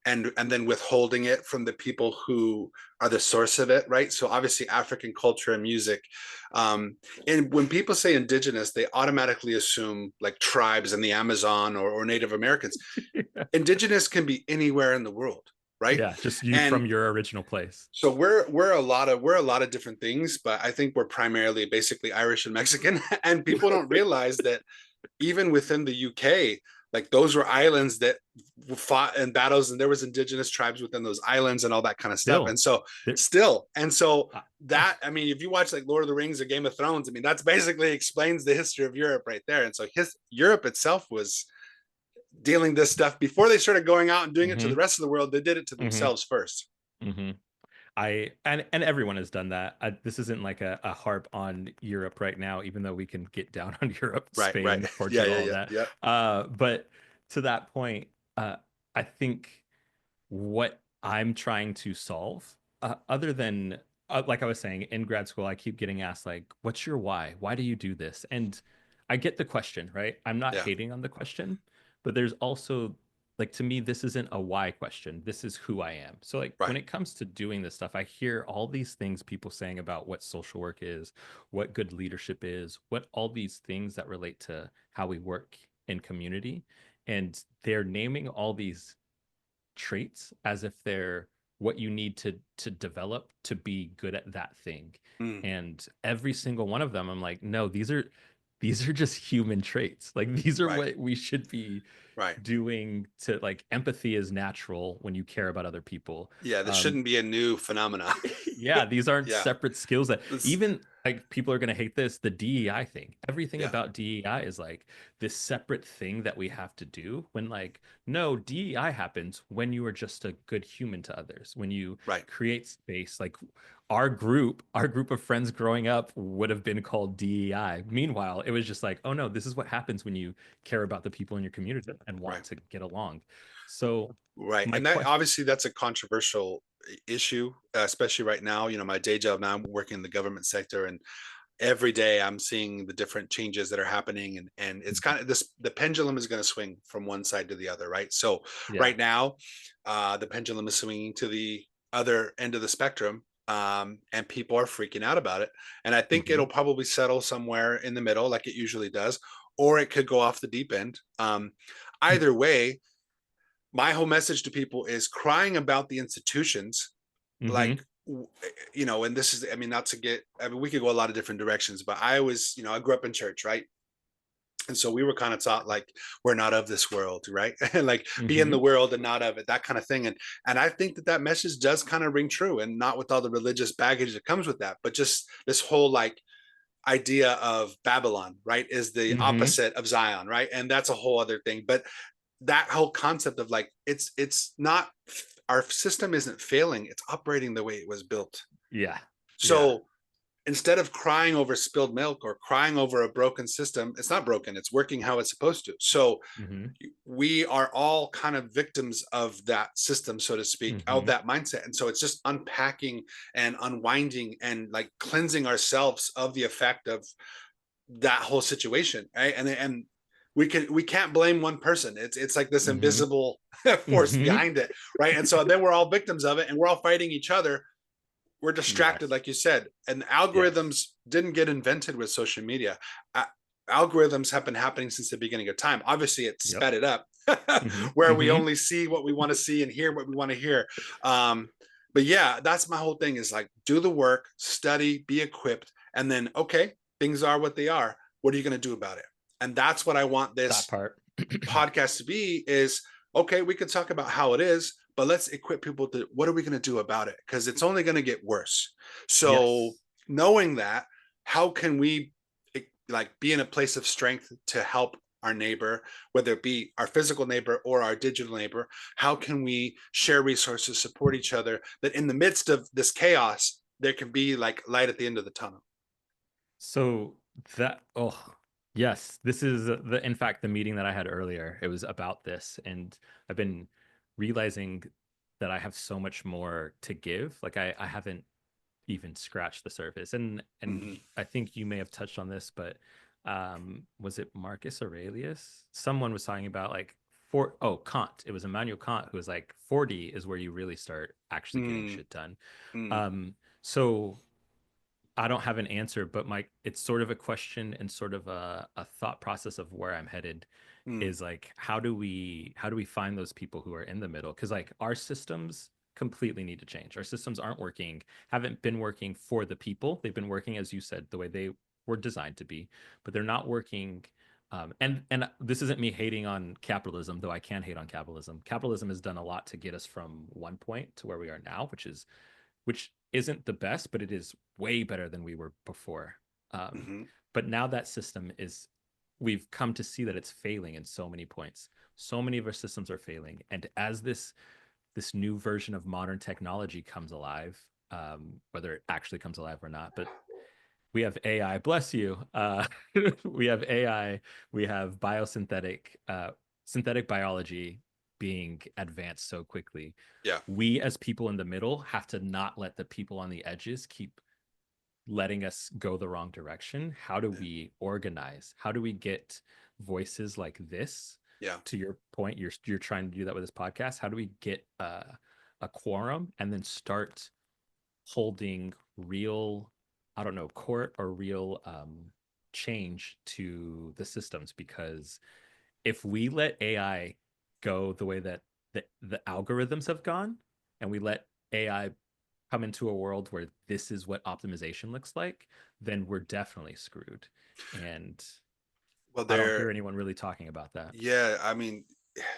and then withholding it from the people who are the source of it, right? So obviously African culture and music, and when people say indigenous they automatically assume like tribes in the Amazon or Native Americans. Indigenous can be anywhere in the world, right? yeah, just you And from your original place. so we're a lot of different things, but I think we're primarily basically Irish and Mexican. And people don't realize that even within the UK, like those were islands that fought in battles, and there was indigenous tribes within those islands and all that kind of stuff. And Still, so, there, still, and so uh, that I mean, if you watch like Lord of the Rings or Game of Thrones, I mean, that's basically explains the history of Europe right there. And so, his Europe itself was dealing this stuff before they started going out and doing it to the hmm rest of the world. They did it to hmm themselves first. hmm and everyone has done that. This isn't like a harp on Europe right now, even though we can get down on Europe, Right, right, Spain, yeah, Portugal, yeah, all yeah, that. yeah, But to that point, I think what I'm trying to solve, other than like I was saying, in grad school, I keep getting asked like, "What's your why? Why do you do this?" And I get the question, right? I'm not yeah. hating on the question, but there's also like to me, this isn't a why question. This is who I am. So like when Right, it comes to doing this stuff, I hear all these things people saying about what social work is, what good leadership is, what all these things that relate to how we work in community. And they're naming all these traits as if they're what you need to develop to be good at that thing. mm, And every single one of them, I'm like, no, these are just human traits. Like these are right, what we should be right. doing to like empathy is natural when you care about other people. Yeah, this Um, shouldn't be a new phenomena. yeah, these aren't Yeah, separate skills that this, even like people are going to hate this, the DEI thing. Everything yeah, about DEI is like this separate thing that we have to do when like no, DEI happens when you are just a good human to others, when you right. create space. Like our group of friends growing up would have been called DEI. Meanwhile, it was just like, oh no, this is what happens when you care about the people in your community and want Right. to get along. So Right. my And that question, obviously that's a controversial issue, especially right now. You know, my day job now, I'm working in the government sector, and every day I'm seeing the different changes that are happening. And it's kind of this the pendulum is going to swing from one side to the other, right? So yeah. right now, the pendulum is swinging to the other end of the spectrum. And people are freaking out about it. And I think hmm it'll probably settle somewhere in the middle, like it usually does, or it could go off the deep end. Either way, my whole message to people is crying about the institutions, hmm like, you know, and this is, I mean, not to get, I mean, we could go a lot of different directions, but I was, you know, I grew up in church, right? And so we were kind of taught like we're not of this world, right? And like be in the Hmm. world and not of it, that kind of thing. And I think that that message does kind of ring true, and not with all the religious baggage that comes with that, but just this whole like idea of Babylon, right, is the Hmm. opposite of Zion, right? And that's a whole other thing. But that whole concept of like it's not, our system isn't failing, it's operating the way it was built. Yeah. Yeah. So instead of crying over spilled milk or crying over a broken system, it's not broken, it's working how it's supposed to. So Hmm. we are all kind of victims of that system, so to speak, of Hmm. that mindset. And so it's just unpacking and unwinding and like cleansing ourselves of the effect of that whole situation, right? And we can't blame one person. It's like this Hmm. invisible force Hmm. behind it, right? And so then we're all victims of it, and we're all fighting each other. We're distracted, Yes. like you said, and Yes. algorithms didn't get invented with social media. Uh, Algorithms have been happening since the beginning of time. Obviously, it Yep. sped it up, Hmm. where we Hmm. only see what we want to see and hear what we want to hear. Um, but yeah, that's my whole thing, is like do the work, study, be equipped, and then okay, things are what they are. What are you going to do about it? And that's what I want That this part. podcast to be, is okay, we could talk about how it is, but let's equip people to what are we going to do about it, because it's only going to get worse. So Yes. knowing that, how can we like be in a place of strength to help our neighbor, whether it be our physical neighbor or our digital neighbor? How can we share resources, support each other, that in the midst of this chaos there can be like light at the end of the tunnel? So that, oh, yes, this is in fact, the meeting that I had earlier. It was about this, and I've been realizing that I have so much more to give. Like I haven't even scratched the surface. And Mm-hmm. I think you may have touched on this, but was it Marcus Aurelius? Someone was talking about like Kant. It was Immanuel Kant who was like 40 is where you really start actually getting shit done. Mm-hmm. So I don't have an answer, but my it's sort of a question and sort of a thought process of where I'm headed Mm-hmm. is like how do we find those people who are in the middle? Because like our systems completely need to change. Our systems aren't working, haven't been working for the people. They've been working, as you said, the way they were designed to be, but they're not working. And this isn't me hating on capitalism, though I can hate on capitalism. Capitalism has done a lot to get us from one point to where we are now, which isn't the best, but it is way better than we were before. Um, Mm-hmm. but now that system is, we've come to see that it's failing in so many points. So many of our systems are failing, and as this new version of modern technology comes alive, whether it actually comes alive or not, but we have AI. Bless you. We have AI. We have synthetic biology being advanced so quickly. Yeah. We as people in the middle have to not let the people on the edges keep letting us go the wrong direction. How do we organize? How do we get voices like this? Yeah. To your point, you're trying to do that with this podcast. How do we get a quorum and then start holding real, I don't know, court or real change to the systems? Because if we let AI go the way that the algorithms have gone, and we let AI come into a world where this is what optimization looks like, then we're definitely screwed. And Well, I don't hear there. anyone really talking about that. Yeah, I mean,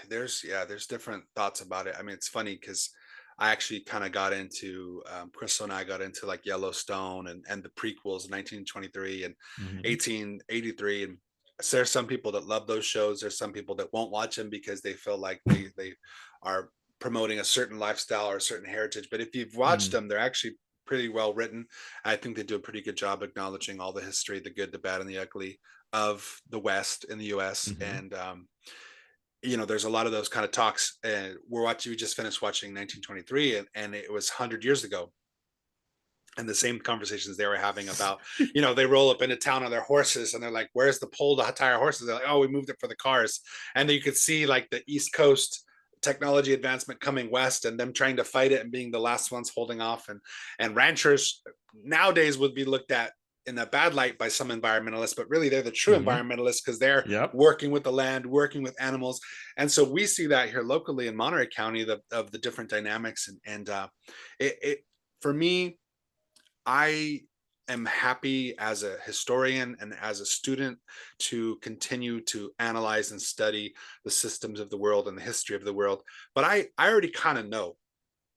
there's different thoughts about it. I mean, it's funny because I actually kind of got into Crystal and I got into like Yellowstone and the prequels, 1923 and Hmm. 1883. And so there's some people that love those shows. There's some people that won't watch them because they feel like they are promoting a certain lifestyle or a certain heritage. But if you've watched Mm. them, they're actually pretty well written. I think they do a pretty good job acknowledging all the history, the good, the bad, and the ugly of the West in the U.S. Hmm. And there's a lot of those kind of talks. And we just finished watching 1923, and it was 100 years ago. And the same conversations they were having about, they roll up into town on their horses and they're like, where's the pole to tie our horses? They're like, oh, we moved it for the cars. And then you could see like the East Coast technology advancement coming west and them trying to fight it and being the last ones holding off. And ranchers nowadays would be looked at in a bad light by some environmentalists, but really they're the true Hmm. environmentalists because they're Yep. working with the land, working with animals. And so we see that here locally in Monterey County, of the different dynamics. And it for me, I am happy as a historian and as a student to continue to analyze and study the systems of the world and the history of the world. But I already kind of know,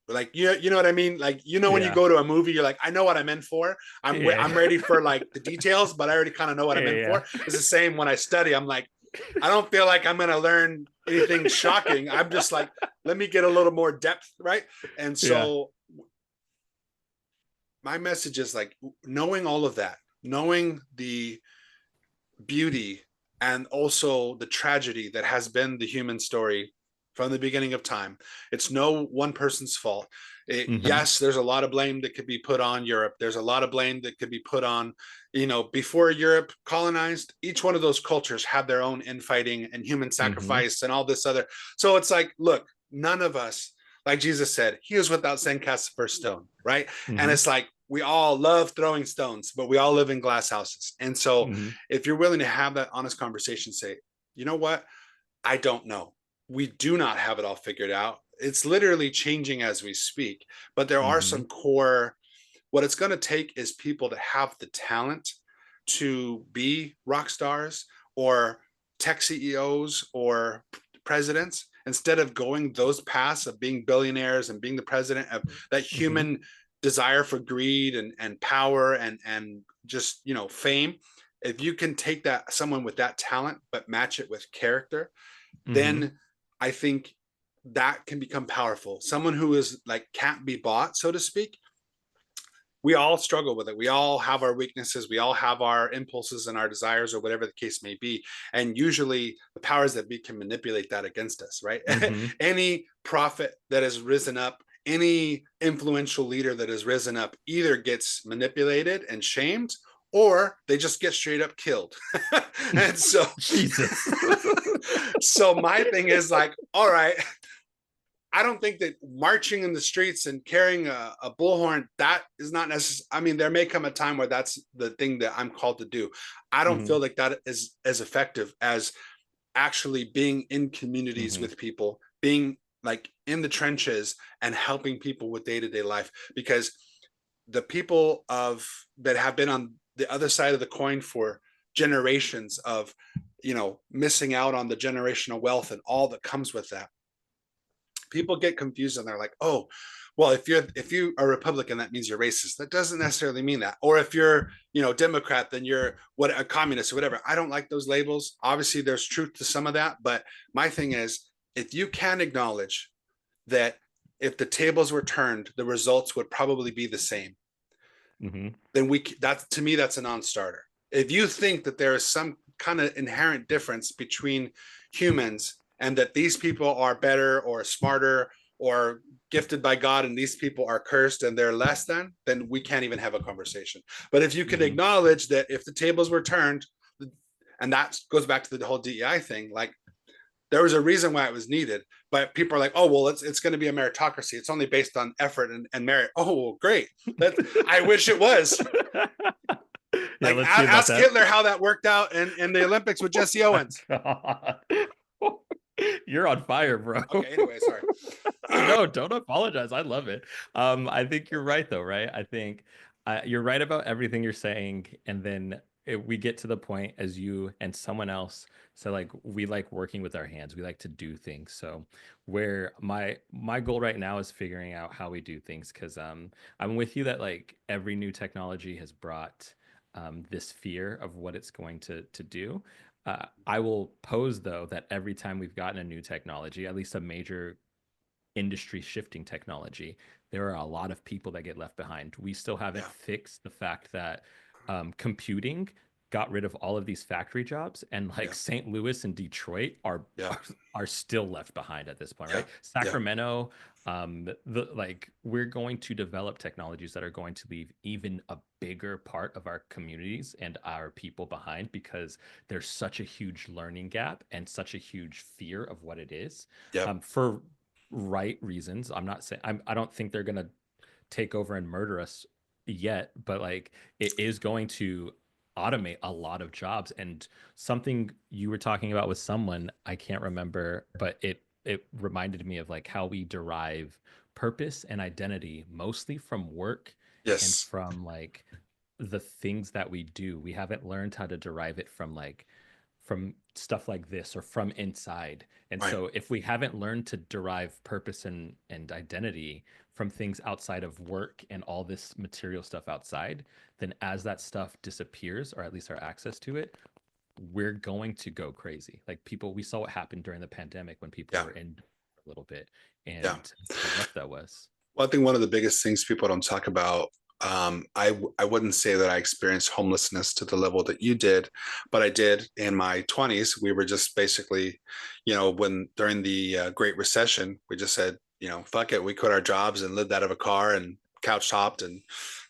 like, you know what I mean? Like, when you Yeah. go to a movie, you're like, I know what I'm in for. I'm Yeah. ready for like the details, but I already kind of know what I'm in Yeah. for. It's the same when I study. I'm like, I don't feel like I'm going to learn anything shocking. I'm just like, let me get a little more depth, right? And Yeah. so my message is like, knowing all of that, knowing the beauty and also the tragedy that has been the human story from the beginning of time. It's no one person's fault. Hmm. Yes, there's a lot of blame that could be put on Europe. There's a lot of blame that could be put on, before Europe colonized, each one of those cultures had their own infighting and human Hmm. sacrifice and all this other. So it's like, look, none of us, like Jesus said, he was without sin cast the first stone, right? And Hmm. it's like, we all love throwing stones, but we all live in glass houses. And so Hmm. if you're willing to have that honest conversation, say, you know what? I don't know. We do not have it all figured out. It's literally changing as we speak, but there are Hmm. some core. What it's going to take is people to have the talent to be rock stars or tech CEOs or presidents, instead of going those paths of being billionaires and being the president, of that Hmm. human desire for greed and power and just, fame. If you can take that, someone with that talent but match it with character, Hmm. then I think that can become powerful. Someone who is like can't be bought, so to speak. We all struggle with it. We all have our weaknesses. We all have our impulses and our desires, or whatever the case may be. And usually the powers that be can manipulate that against us, right? Hmm. Any prophet that has risen up, any influential leader that has risen up, either gets manipulated and shamed, or they just get straight up killed. And so, Jesus. so my thing is like, all right, I don't think that marching in the streets and carrying a bullhorn, that is not necessary. I mean, there may come a time where that's the thing that I'm called to do. I don't Hmm. feel like that is as effective as actually being in communities Hmm. with people, being like in the trenches and helping people with day-to-day life. Because the people of that have been on the other side of the coin for generations of, missing out on the generational wealth and all that comes with that, people get confused and they're like, oh, well, if you are Republican, that means you're racist. That doesn't necessarily mean that. Or if you're, Democrat, then you're a communist or whatever. I don't like those labels. Obviously, there's truth to some of that, but my thing is, if you can acknowledge that if the tables were turned, the results would probably be the same, Hmm. then that's, to me, that's a non-starter. If you think that there is some kind of inherent difference between humans and that these people are better or smarter or gifted by God and these people are cursed and they're less than, then we can't even have a conversation. But if you can Hmm. acknowledge that if the tables were turned, and that goes back to the whole DEI thing, like, there was a reason why it was needed, but people are like, oh, well, it's going to be a meritocracy. It's only based on effort and merit. Oh, well, great. I wish it was. Yeah, Like, let's see about ask that. Hitler how that worked out in the Olympics with Jesse Oh my Owens. God. You're on fire, bro. Okay, anyway, sorry. No, don't apologize. I love it. I think you're right, though, right? I think you're right about everything you're saying. And then we get to the point, as you and someone else said, like, we like working with our hands. We like to do things. So where my goal right now is figuring out how we do things, because I'm with you that like every new technology has brought this fear of what it's going to do. I will pose, though, that every time we've gotten a new technology, at least a major industry shifting technology, there are a lot of people that get left behind. We still haven't Yeah, fixed the fact that computing got rid of all of these factory jobs, and like yeah, St. Louis and Detroit yeah, are still left behind at this point, yeah, right? yeah, Sacramento, the like we're going to develop technologies that are going to leave even a bigger part of our communities and our people behind, because there's such a huge learning gap and such a huge fear of what it is, yeah, for right reasons. I'm not saying I don't think they're gonna take over and murder us yet, but like it is going to automate a lot of jobs. And something you were talking about with someone, I can't remember, but it reminded me of like how we derive purpose and identity mostly from work and yes, from like the things that we do. We haven't learned how to derive it from like from stuff like this or from inside. And Right. so if we haven't learned to derive purpose and identity from things outside of work and all this material stuff outside, then as that stuff disappears, or at least our access to it, we're going to go crazy. Like people, we saw what happened during the pandemic when people Yeah. were in a little bit Yeah. and how rough that was. Well, I think one of the biggest things people don't talk about, I wouldn't say that I experienced homelessness to the level that you did, but I did in my 20s. We were just basically, when during the Great Recession, we just said, fuck it. We quit our jobs and lived out of a car and couch topped, and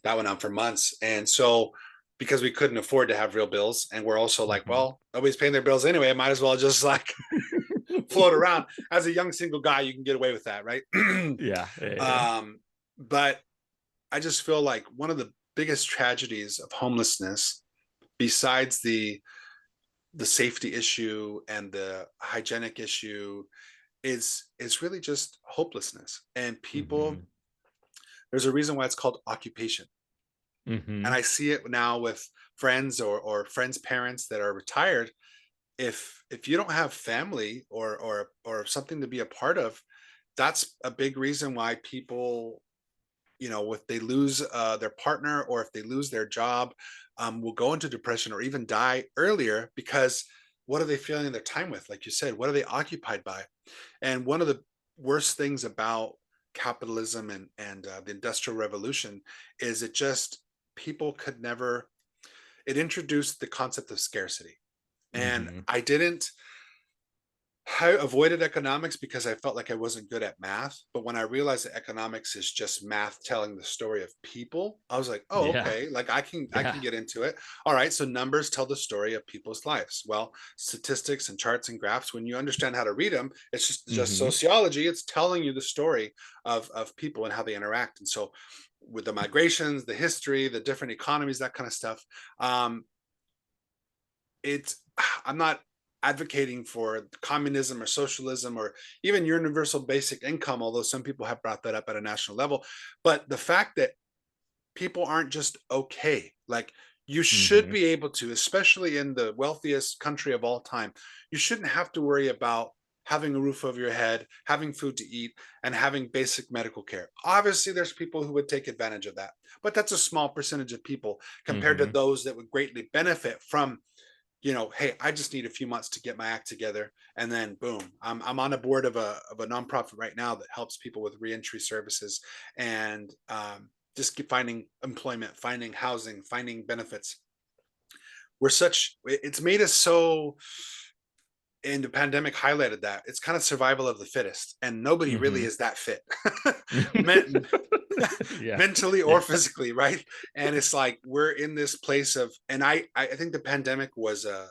that went on for months. And so, because we couldn't afford to have real bills, and we're also like, Hmm. well, nobody's paying their bills anyway. I might as well just like float around. As a young single guy, you can get away with that, right? Yeah, yeah, yeah. um, but I just feel like one of the biggest tragedies of homelessness, besides the safety issue and the hygienic issue, is really just hopelessness. And people, Hmm. there's a reason why it's called occupation. And Hmm. I see it now with friends or friends' parents that are retired. If you don't have family or something to be a part of, that's a big reason why people, if they lose their partner or if they lose their job, will go into depression or even die earlier, because what are they filling their time with? Like you said, what are they occupied by? And one of the worst things about capitalism and the industrial revolution is it just, people could never, it introduced the concept of scarcity. And Hmm. I avoided economics because I felt like I wasn't good at math. But when I realized that economics is just math telling the story of people, I was like, oh, Yeah, okay, like I can yeah. get into it. All right, so numbers tell the story of people's lives. Well, statistics and charts and graphs, when you understand how to read them, it's just Hmm. sociology. It's telling you the story of people and how they interact. And so with the migrations, the history, the different economies, that kind of stuff, um, it's I'm not advocating for communism or socialism or even universal basic income, although some people have brought that up at a national level. But the fact that people aren't just okay, like, you should Hmm. be able to, especially in the wealthiest country of all time, you shouldn't have to worry about having a roof over your head, having food to eat, and having basic medical care. Obviously, there's people who would take advantage of that, but that's a small percentage of people compared to Hmm. those that would greatly benefit from, hey, I just need a few months to get my act together, and then boom, I'm on a board of a nonprofit right now that helps people with reentry services, and just keep finding employment, finding housing, finding benefits. It's made us so, and the pandemic highlighted that it's kind of survival of the fittest, and nobody really Hmm. is that fit. Men- Yeah, mentally or yeah. physically, right? And it's like we're in this place of, and I think the pandemic was a,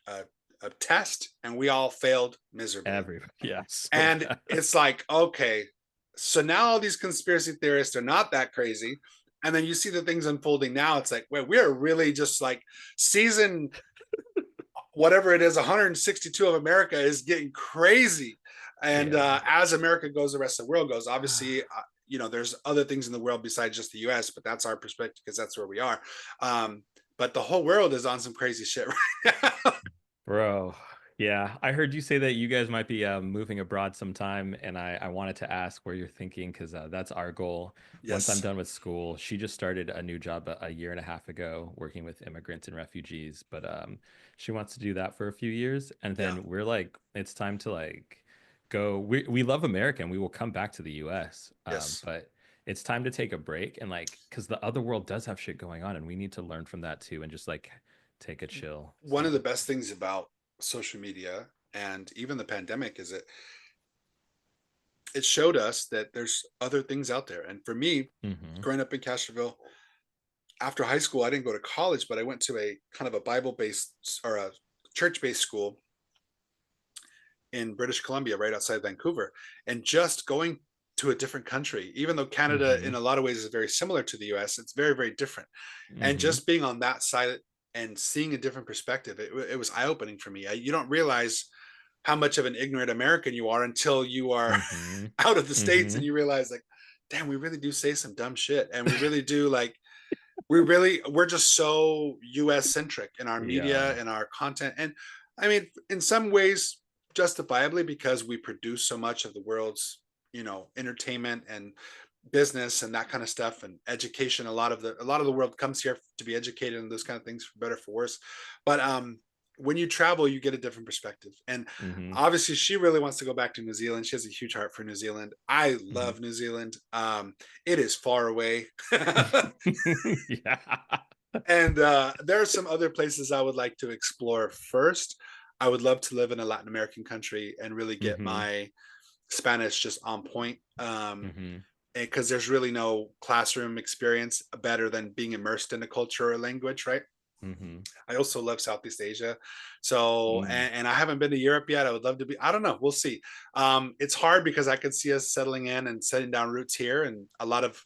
a test, and we all failed miserably. Yeah, so And bad. it's like, okay, so now all these conspiracy theorists are not that crazy. And then you see the things unfolding now. It's like, well, we're really just like season whatever it is, 162 of America is getting crazy. And Yeah. as America goes, the rest of the world goes. Obviously, there's other things in the world besides just the U.S., but that's our perspective because that's where we are. But the whole world is on some crazy shit right now. Bro, yeah, I heard you say that you guys might be moving abroad sometime, and I wanted to ask where you're thinking because that's our goal. Once I'm Yes. done with school, she just started a new job a year and a half ago, working with immigrants and refugees, but she wants to do that for a few years, and Yeah. then we're like, it's time to like go. We love America, and we will come back to the U.S. Yes. But it's time to take a break and like because the other world does have shit going on, and we need to learn from that too, and just like take a chill. One of the So. best things about social media and even the pandemic is it showed us that there's other things out there. And for me, Hmm. growing up in Castroville, after high school, I didn't go to college, but I went to a kind of a Bible based or a church based school in British Columbia, right outside Vancouver. And just going to a different country, even though Canada in Hmm. a lot of ways is very similar to the US, it's very, very different. And Hmm. just being on that side and seeing a different perspective, it was eye opening for me. You don't realize how much of an ignorant American you are until you are Hmm. out of the States and Hmm. you realize, like, damn, we really do say some dumb shit. And we really do, like, we're just so US centric in our media Yeah. and our content. And I mean, in some ways, justifiably, because we produce so much of the world's, entertainment and business and that kind of stuff and education. A lot of the world comes here to be educated and those kind of things, for better for worse. But when you travel, you get a different perspective. And Hmm. obviously she really wants to go back to New Zealand. She has a huge heart for New Zealand. I Hmm. love New Zealand. It is far away. Yeah. And there are some other places I would like to explore first. I would love to live in a Latin American country and really get Hmm. my Spanish just on point. Hmm. Because there's really no classroom experience better than being immersed in a culture or language, right? Hmm. I also love Southeast Asia. So, Mm. and I haven't been to Europe yet. I would love to be. I don't know. We'll see. It's hard because I could see us settling in and setting down roots here, and a lot of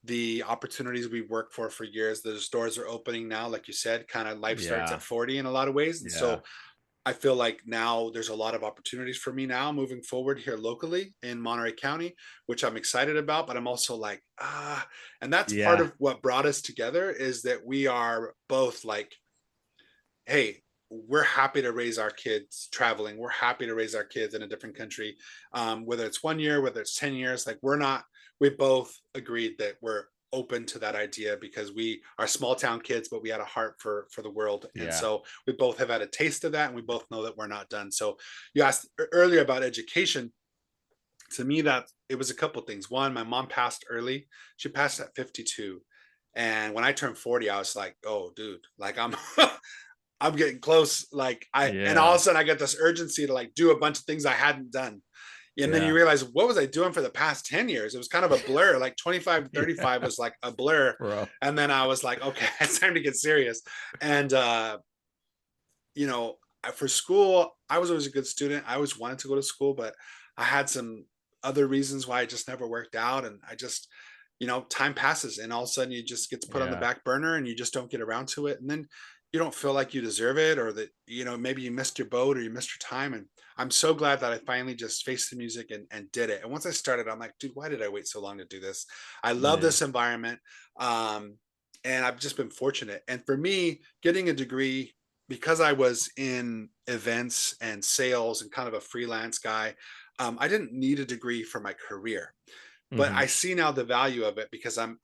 the opportunities we worked for years, those doors are opening now. Like you said, kind of life starts at Yeah. 40 in a lot of ways, and Yeah. so I feel like now there's a lot of opportunities for me now moving forward here locally in Monterey County, which I'm excited about. But I'm also like, and that's part Yeah. of what brought us together, is that we are both like, hey, we're happy to raise our kids traveling. We're happy to raise our kids in a different country, whether it's 1 year, whether it's 10 years. Like, we're not, we both agreed that we're open to that idea because we are small town kids, but we had a heart for the world. And Yeah. so we both have had a taste of that, and we both know that we're not done. So you asked earlier about education. To me, that it was a couple of things. One, my mom passed early. She passed at 52. And when I turned 40, I was like, oh, dude, like I'm getting close. And all of Yeah. a sudden I get this urgency to like do a bunch of things I hadn't done. And then you Yeah. realize, what was I doing for the past 10 years? It was kind of a blur. Like 25 to Yeah. 35 was like a blur. Bro. And then I was like, okay, it's time to get serious. And, you know, for school, I was always a good student. I always wanted to go to school, but I had some other reasons why it just never worked out. And I just, time passes and all of a sudden it just gets put on the Yeah. back burner and you just don't get around to it. And then you don't feel like you deserve it, or that, maybe you missed your boat or you missed your time. And I'm so glad that I finally just faced the music and did it. And once I started, I'm like, dude, why did I wait so long to do this? I love Yeah. this environment. Um, and I've just been fortunate. And for me, getting a degree, because I was in events and sales and kind of a freelance guy, I didn't need a degree for my career, but Hmm. I see now the value of it because I'm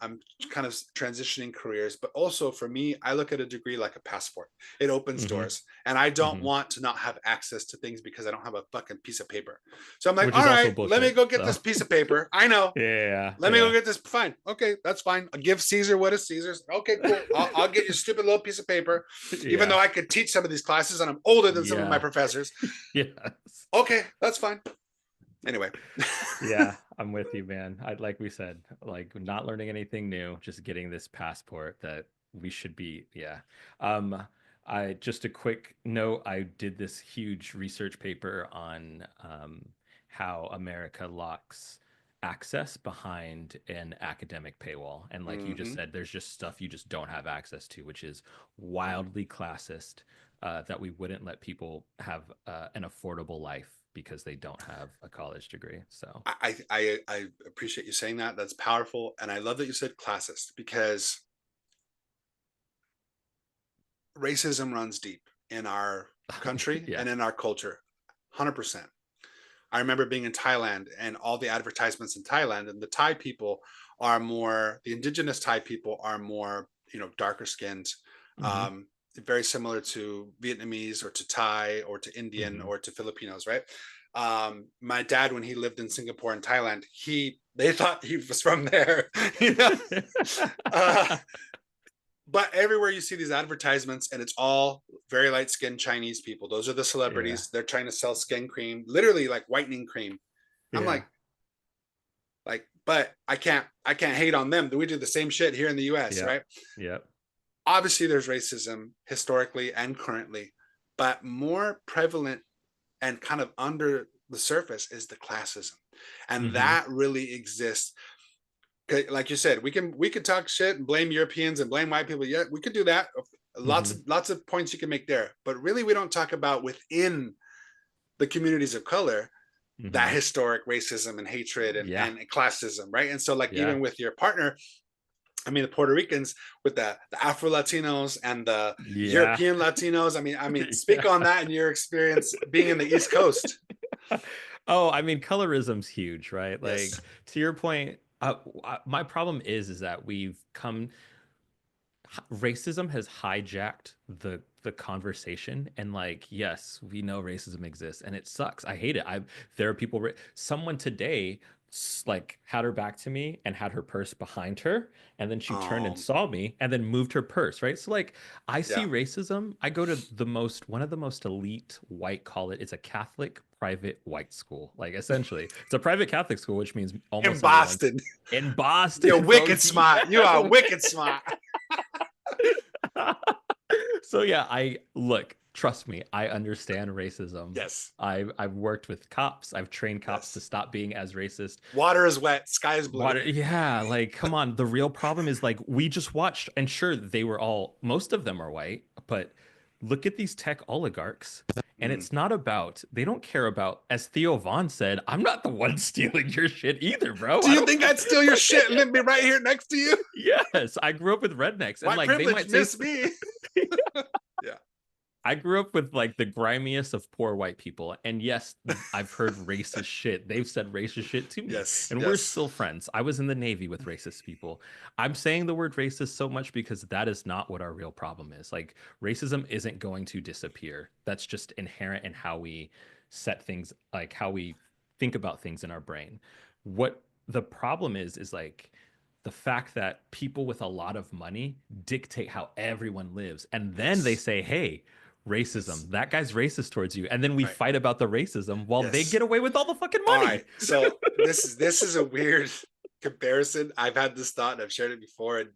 kind of transitioning careers. But also for me, I look at a degree like a passport. It opens Hmm. doors, and I don't Hmm. want to not have access to things because I don't have a fucking piece of paper. So I'm like, Which all is also right, let me bullshit. go get So this piece of paper. I know. yeah. Let me go Yeah. get this. Fine. Okay, that's fine. I'll give Caesar what is Caesar's. Okay, cool. I'll get you a stupid little piece of paper, even though Yeah. I could teach some of these classes and I'm older than some of my Yeah. professors. Yes. Okay, that's fine. Anyway. Yeah, I'm with you, man. I like we said, like not learning anything new, just getting this passport that we should be, yeah. Um, I just a quick note, I did this huge research paper on how America locks access behind an academic paywall. And like you just Mm-hmm. said, there's just stuff you just don't have access to, which is wildly classist, that we wouldn't let people have an affordable life because they don't have a college degree. So, I appreciate you saying that. That's powerful, and I love that you said classist, because racism runs deep in our country yeah. and in our culture. 100%. I remember being in Thailand and all the advertisements in Thailand, and the Thai people are more, the indigenous Thai people are more, darker skinned, Hmm. um, very similar to Vietnamese or to Thai or to Indian Hmm. or to Filipinos, right? My dad, when he lived in Singapore and Thailand, they thought he was from there, you know. Uh, but everywhere you see these advertisements, and it's all very light skinned Chinese people. Those are the Yeah. celebrities. They're trying to sell skin cream, literally like whitening cream. I'm Yeah. but I can't hate on them. We do the same shit here in the US, Yep. right? Yep. Obviously there's racism historically and currently, but more prevalent and kind of under the surface is the classism. And Hmm. that really exists. Like you said, we could talk shit and blame Europeans and blame white people. Yeah, we could do that. Lots of Hmm. lots of points you can make there. But really we don't talk about within the communities of color that Hmm. historic racism and hatred and, Yeah. and classism, right? And so, like, Yeah. even with your partner, I mean, the Puerto Ricans with the Afro Latinos and the Yeah. European Latinos. Speak Yeah. on that in your experience being in the East Coast. Oh, I mean, colorism's huge, right? Yes. Like to your point, my problem is that racism has hijacked the conversation, and like, yes, we know racism exists and it sucks. I hate it. There are people, someone today like had her back to me and had her purse behind her, and then she turned and Um. saw me and then moved her purse, right? So like, I see Yeah. racism. I go to one of the most elite white college. It's a Catholic private white school. Like essentially it's a private Catholic school, which means In almost everyone's Boston, in you're Boston, bro. wicked smart. You are wicked smart. So yeah, I look, trust me, I understand racism. Yes. I've worked with cops. I've trained cops to Yes. stop being as racist. Water is wet. Sky is blue. Water, yeah, like come on. The real problem is like we just watched, and sure, they were all most of them are white, but look at these tech oligarchs. And Mm. it's not about, they don't care about, as Theo Vaughn said, I'm not the one stealing your shit either, bro. Do I you don't think care. I'd steal your shit and let me right here next to you? Yes, I grew up with rednecks, and White like they privilege, might say miss me. Yeah. I grew up with like the grimiest of poor white people. And yes, I've heard racist shit. They've said racist shit to me. Yes. And we're Yes. still friends. I was in the Navy with racist people. I'm saying the word racist so much because that is not what our real problem is. Like, racism isn't going to disappear. That's just inherent in how we set things, like how we think about things in our brain. What the problem is like, the fact that people with a lot of money dictate how everyone lives. And then they Yes. say, hey, Yes. racism. That guy's racist towards you. And then we Right. fight about the racism while they Yes. get away with all the fucking All right. money. So this is a weird comparison. I've had this thought and I've shared it before, and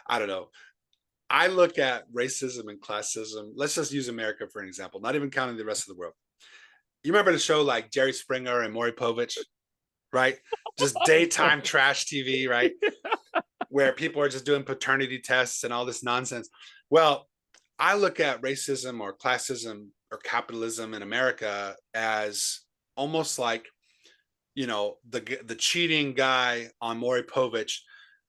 I don't know. I look at racism and classism. Let's just use America for an example, not even counting the rest of the world. You remember the show like Jerry Springer and Maury Povich, right? Just daytime trash TV, right? Where people are just doing paternity tests and all this nonsense. Well, I look at racism or classism or capitalism in America as almost like, the cheating guy on Maury Povich,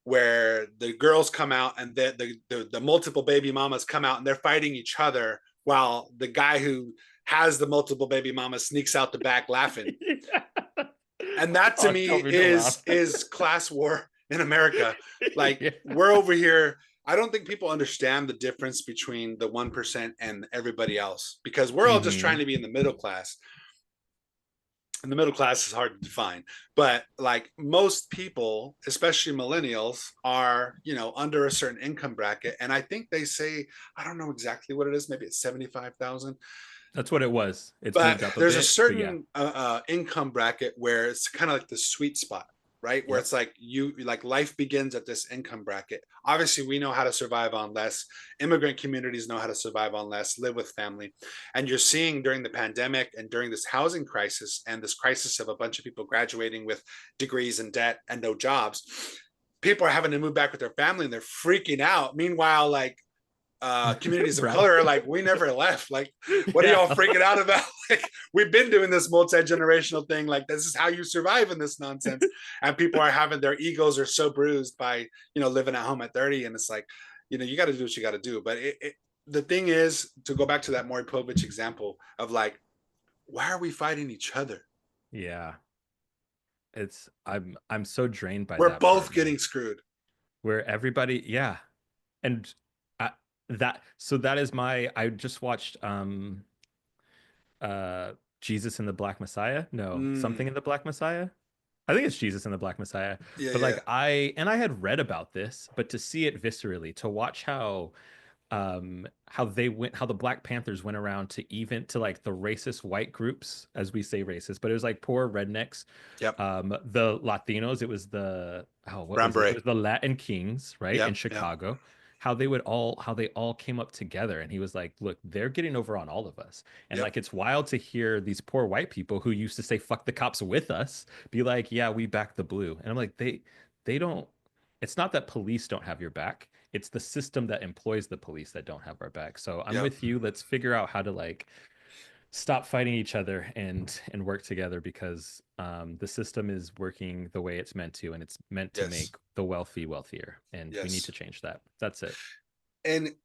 where the girls come out and the multiple baby mamas come out and they're fighting each other while the guy who has the multiple baby mamas sneaks out the back laughing. And that to Oh, me tell me to laugh. is class war in America. Like, Yeah. we're over here. I don't think people understand the difference between the 1% and everybody else, because we're all just trying Hmm. to be in the middle class. And the middle class is hard to define, but like most people, especially millennials, are, under a certain income bracket. And I think they say, I don't know exactly what it is, maybe it's 75,000. That's what it was. It's But moved up a there's a bit, but yeah. certain income bracket where it's kind of like the sweet spot, right? Where Yep. it's like life begins at this income bracket. Obviously, we know how to survive on less. Immigrant communities know how to survive on less, live with family. And you're seeing during the pandemic and during this housing crisis and this crisis of a bunch of people graduating with degrees and debt and no jobs, people are having to move back with their family and they're freaking out. Meanwhile, like, communities of Brown. color are like, we never left. Like, what are Yeah. y'all freaking out about? Like, we've been doing this multi-generational thing. Like, this is how you survive in this nonsense. And people are having, their egos are so bruised by, living at home at 30. And it's like, you got to do what you got to do. But the thing is, to go back to that Maury Povich example of like, why are we fighting each other? Yeah. I'm so drained by We're that both part, man. getting screwed. Where everybody, yeah. And I, so that is my, I just watched uh Jesus and the Black Messiah. No, something Mm, in the Black Messiah. I think it's Jesus and the Black Messiah. yeah, But yeah. like I had read about this, but to see it viscerally, to watch how the Black Panthers went around to even to like the racist white groups, as we say racist, but it was like poor rednecks, Yep. the Latinos, it was the, oh, what Brown was it? It beret. was the Latin Kings, right, in Yep. Yep. Chicago. How they all came up together, and he was like, look, they're getting over on all of us. And Yep. like, it's wild to hear these poor white people who used to say fuck the cops with us be like, yeah, we back the blue. And I'm like, they don't, it's not that police don't have your back. It's the system that employs the police that don't have our back. So I'm Yep. with you. Let's figure out how to like stop fighting each other and work together, because the system is working the way it's meant to, and it's meant to Yes. make the wealthy wealthier, and we need to Yes. change that. That's it. And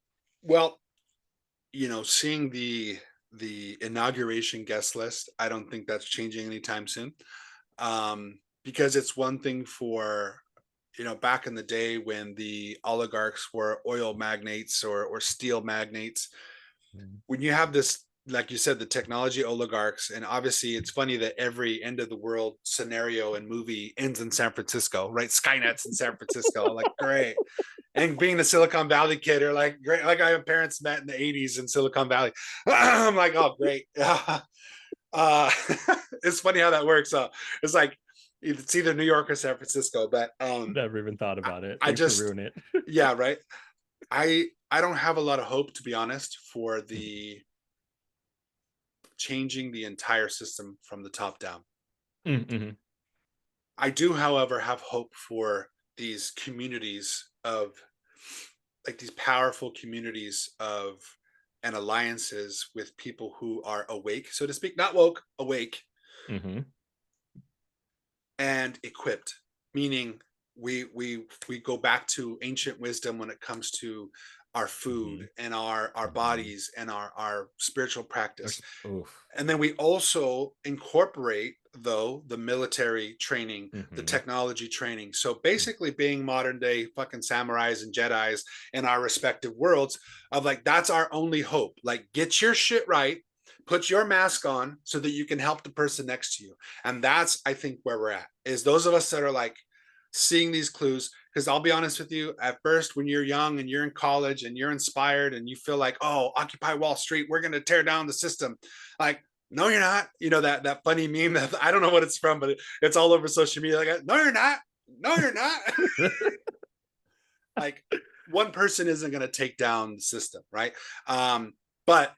well, seeing the inauguration guest list, I don't think that's changing anytime soon. Because it's one thing for back in the day when the oligarchs were oil magnates or steel magnates, Mhm. when you have this, like you said, the technology oligarchs, and obviously it's funny that every end of the world scenario and movie ends in San Francisco, right? Skynet's in San Francisco, like great. And being the Silicon Valley kid, or like great, like I have parents met in the '80s in Silicon Valley. I'm like, oh great. uh, it's funny how that works. It's like it's either New York or San Francisco, but Never even thought I, about it. I Thanks for just, ruining it. yeah, right. I don't have a lot of hope, to be honest, for Mhm. the changing the entire system from the top down. Mhm. I do, however, have hope for these communities of, like, these powerful communities of and alliances with people who are awake, so to speak, not woke, awake Mhm. and equipped, meaning we go back to ancient wisdom when it comes to our food Mhm. and our Mhm. bodies and our spiritual practice. Oof. And then we also incorporate, though, the military training, the Mhm. technology training. So basically being modern day fucking samurais and jedis in our respective worlds, of like, that's our only hope. Like, get your shit right, put your mask on so that you can help the person next to you. And that's, I think, where we're at, is those of us that are like seeing these clues. Because I'll be honest with you, at first, when you're young and you're in college and you're inspired and you feel like, oh, Occupy Wall Street, we're going to tear down the system. Like, no, you're not. That funny meme that I don't know what it's from, but it's all over social media. Like, no, you're not. No, you're not. Like, one person isn't going to take down the system, right? But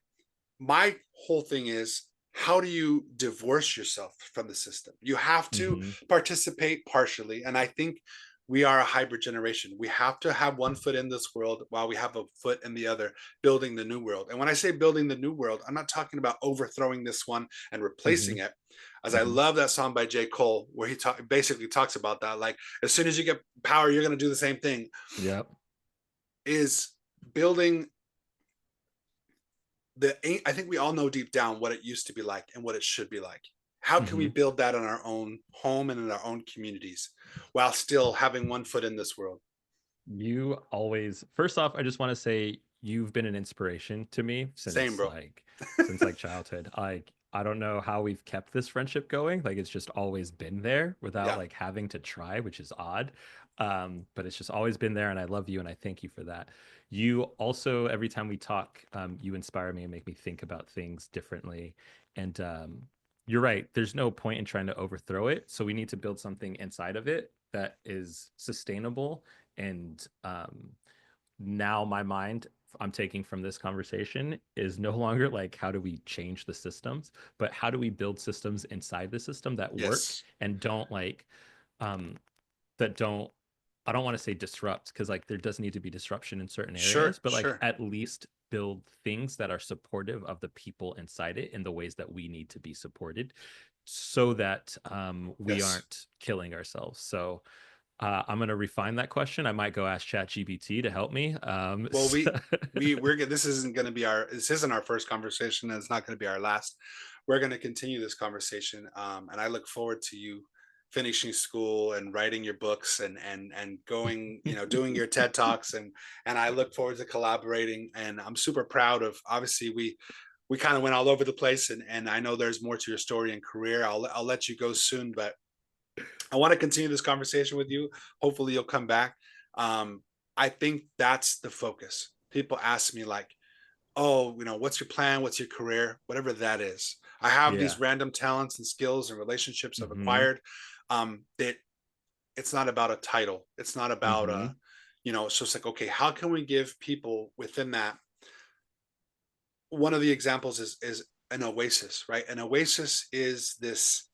my whole thing is, how do you divorce yourself from the system? You have to Mhm. participate partially. And I think we are a hybrid generation. We have to have one foot in this world while we have a foot in the other, building the new world. And when I say building the new world, I'm not talking about overthrowing this one and replacing Mhm. it. As I Mhm. love that song by J. Cole, where he basically talks about that. Like, as soon as you get power, you're going to do the same thing. Yep. Is building I think we all know deep down what it used to be like and what it should be like. How can we Mhm. build that in our own home and in our own communities while still having one foot in this world? You always, first off, I just want to say you've been an inspiration to me Same, since bro. like childhood. I don't know how we've kept this friendship going. Like it's just always been there without Yeah. like having to try, which is odd. But it's just always been there, and I love you and I thank you for that. You also, every time we talk, you inspire me and make me think about things differently. And you're right. There's no point in trying to overthrow it. So we need to build something inside of it that is sustainable. And now my mind I'm taking from this conversation is no longer like how do we change the systems, but how do we build systems inside the system that work Yes. and don't like um that don't I don't want to say disrupt, because like there does need to be disruption in certain Sure. areas, but like Sure. at least build things that are supportive of the people inside it in the ways that we need to be supported, so that we Yes. aren't killing ourselves. So I'm gonna refine that question. I might go ask ChatGPT to help me. Well, we're this isn't going to be this isn't our first conversation, and it's not going to be our last. We're going to continue this conversation, and I look forward to you finishing school and writing your books and going, doing your TED talks, and I look forward to collaborating. And I'm super proud of, obviously, we kind of went all over the place, and I know there's more to your story and career. I'll let you go soon, but I want to continue this conversation with you. Hopefully, you'll come back. Um, I think that's the focus. People ask me, like, "Oh, what's your plan? What's your career? Whatever that is." I have these Yeah. random talents and skills and relationships I've Hmm. acquired. That it's not about a title. It's not about Hmm. So it's like, okay, how can we give people within that? One of the examples is an oasis, right? An oasis is this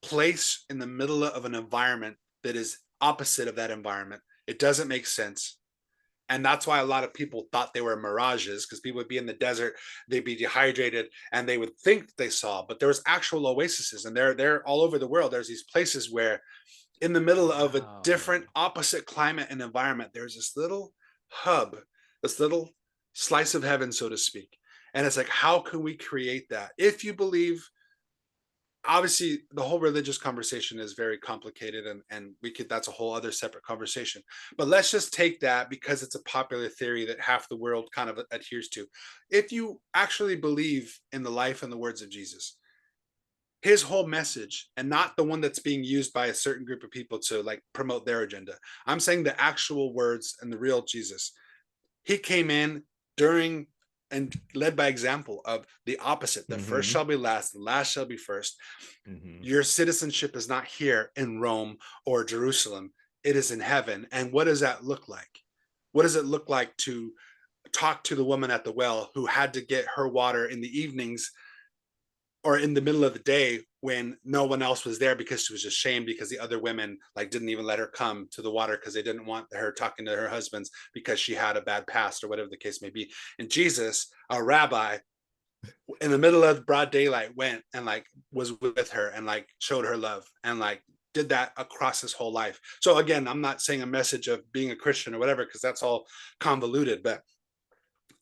place in the middle of an environment that is opposite of that environment. It doesn't make sense. And that's why a lot of people thought they were mirages, because people would be in the desert, they'd be dehydrated, and they would think they saw, but there was actual oases, and they're all over the world. There's these places where in the middle of a different Wow. opposite climate and environment, there's this little hub, this little slice of heaven, so to speak. And it's like, how can we create that? If you believe, obviously the whole religious conversation is very complicated, and we could, that's a whole other separate conversation, but let's just take that because it's a popular theory that half the world kind of adheres to. If you actually believe in the life and the words of Jesus, his whole message, and not the one that's being used by a certain group of people to like promote their agenda, I'm saying the actual words and the real Jesus, he came in during and led by example of the opposite. The first Mm-hmm. shall be last, and last shall be first. Mm-hmm. Your citizenship is not here in Rome or Jerusalem, it is in heaven. And what does that look like? What does it look like to talk to the woman at the well who had to get her water in the evenings or in the middle of the day when no one else was there, because she was ashamed because the other women like didn't even let her come to the water because they didn't want her talking to her husbands because she had a bad past or whatever the case may be. And Jesus, a rabbi, in the middle of broad daylight, went and like was with her and like showed her love and like did that across his whole life. So again, I'm not saying a message of being a Christian or whatever, because that's all convoluted, but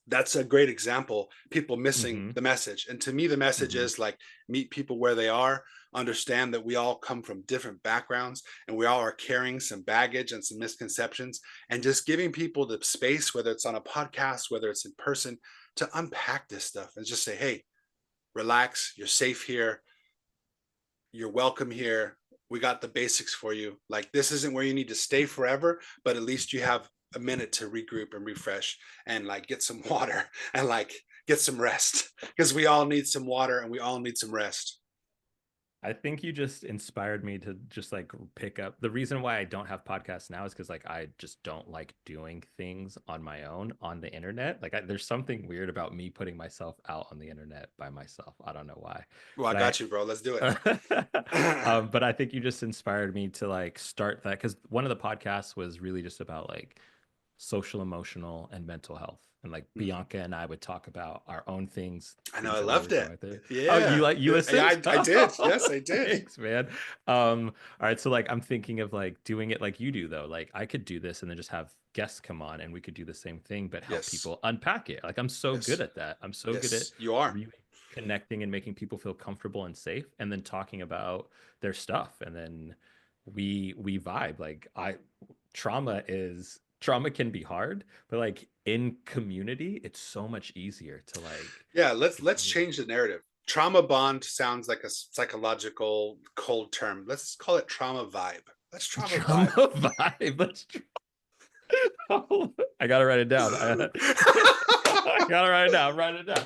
that's a great example. People missing Mm-hmm. the message. And to me, the message Mm-hmm. is like, meet people where they are, understand that we all come from different backgrounds and we all are carrying some baggage and some misconceptions, and just giving people the space, whether it's on a podcast, whether it's in person, to unpack this stuff and just say, hey, relax, you're safe here, you're welcome here. We got the basics for you. Like, this isn't where you need to stay forever, but at least you have a minute to regroup and refresh and like get some water and like get some rest, because we all need some water and we all need some rest. I think you just inspired me to just like pick up. The reason why I don't have podcasts now is because like I just don't like doing things on my own on the internet. Like there's something weird about me putting myself out on the internet by myself. I don't know why, Well, I but got you, bro. Let's do it. but I think you just inspired me to like start that because one of the podcasts was really just about like social, emotional, and mental health. And like Bianca and I would talk about our own things, I know, things I that we were loved it. going through. Oh, Yeah. you Yeah, listened? I did. Yes, Oh, I did. thanks, man. All right, so like I'm thinking of like doing it like you do though. Like I could do this and then just have guests come on and we could do the same thing, but help Yes. people unpack it. Like I'm so good Yes. at that. I'm so good at Yes, you are. really connecting and making people feel comfortable and safe and then talking about their stuff. And then we vibe. Like I trauma can be hard, but like in community, it's so much easier to like Yeah, let's really change the narrative. Trauma bond sounds like a psychological cold term. Let's call it trauma vibe. Let's trauma trauma vibe. vibe. I gotta write it down. I gotta write it down. Write it down.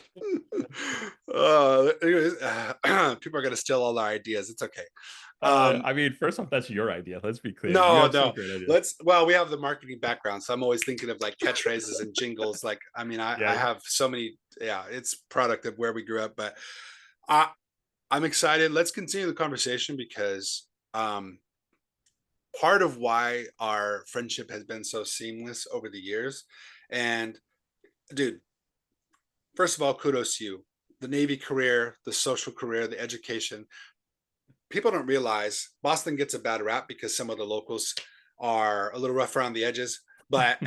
Anyways, people are gonna steal all our ideas. It's okay. I mean, first off, that's your idea. Let's be clear. You No, have some no. great ideas. Let's. Well, we have the marketing background, so I'm always thinking of like catchphrases and jingles. Like, I mean, I Yeah. have so many. Yeah, it's product of where we grew up, but I I'm excited. Let's continue the conversation because part of why our friendship has been so seamless over the years, and dude, first of all, kudos to you. The Navy career, the social career, the education. People don't realize Boston gets a bad rap because some of the locals are a little rough around the edges. But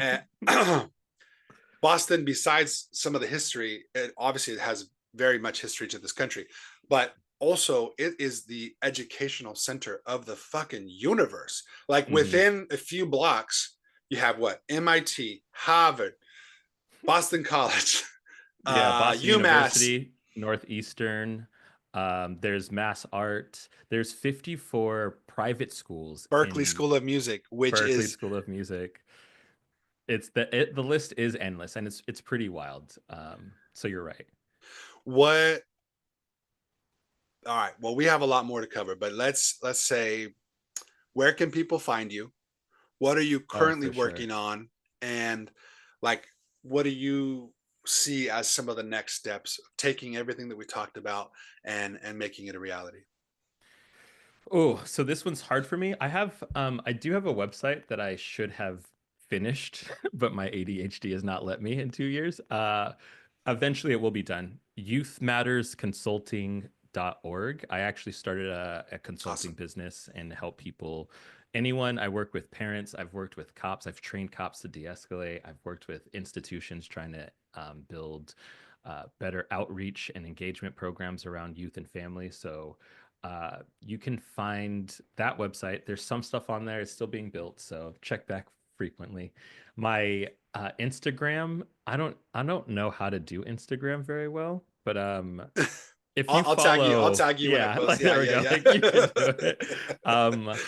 Boston, besides some of the history, it has very much history to this country, but also it is the educational center of the fucking universe. Like Hmm. within a few blocks, you have what? MIT, Harvard, Boston College, Yeah, Boston UMass, University, Northeastern. There's Mass Art. There's 54 private schools Berkeley in School of Music, which Berkeley is School of Music. The list is endless and it's pretty wild. So you're right. what. All right. Well, we have a lot more to cover, but let's say, where can people find you? What are you Oh, currently for sure. working on? And like, what do you see as some of the next steps of taking everything that we talked about and making it a reality? Oh, so this one's hard for me. I do have a website that I should have finished, but my ADHD has not let me in 2 years. Eventually it will be done. Youthmattersconsulting.org. I actually started a consulting Awesome. business and help people. Anyone, I work with parents, I've worked with cops, I've trained cops to de-escalate, I've worked with institutions trying to build better outreach and engagement programs around youth and families. So you can find that website. There's some stuff on there. It's still being built, so check back frequently. My Instagram, I don't know how to do Instagram very well, but if you I'll tag you. I'll follow, tag you when I yeah, post. like Yeah, there we go. yeah, Like you can do yeah. it. Um,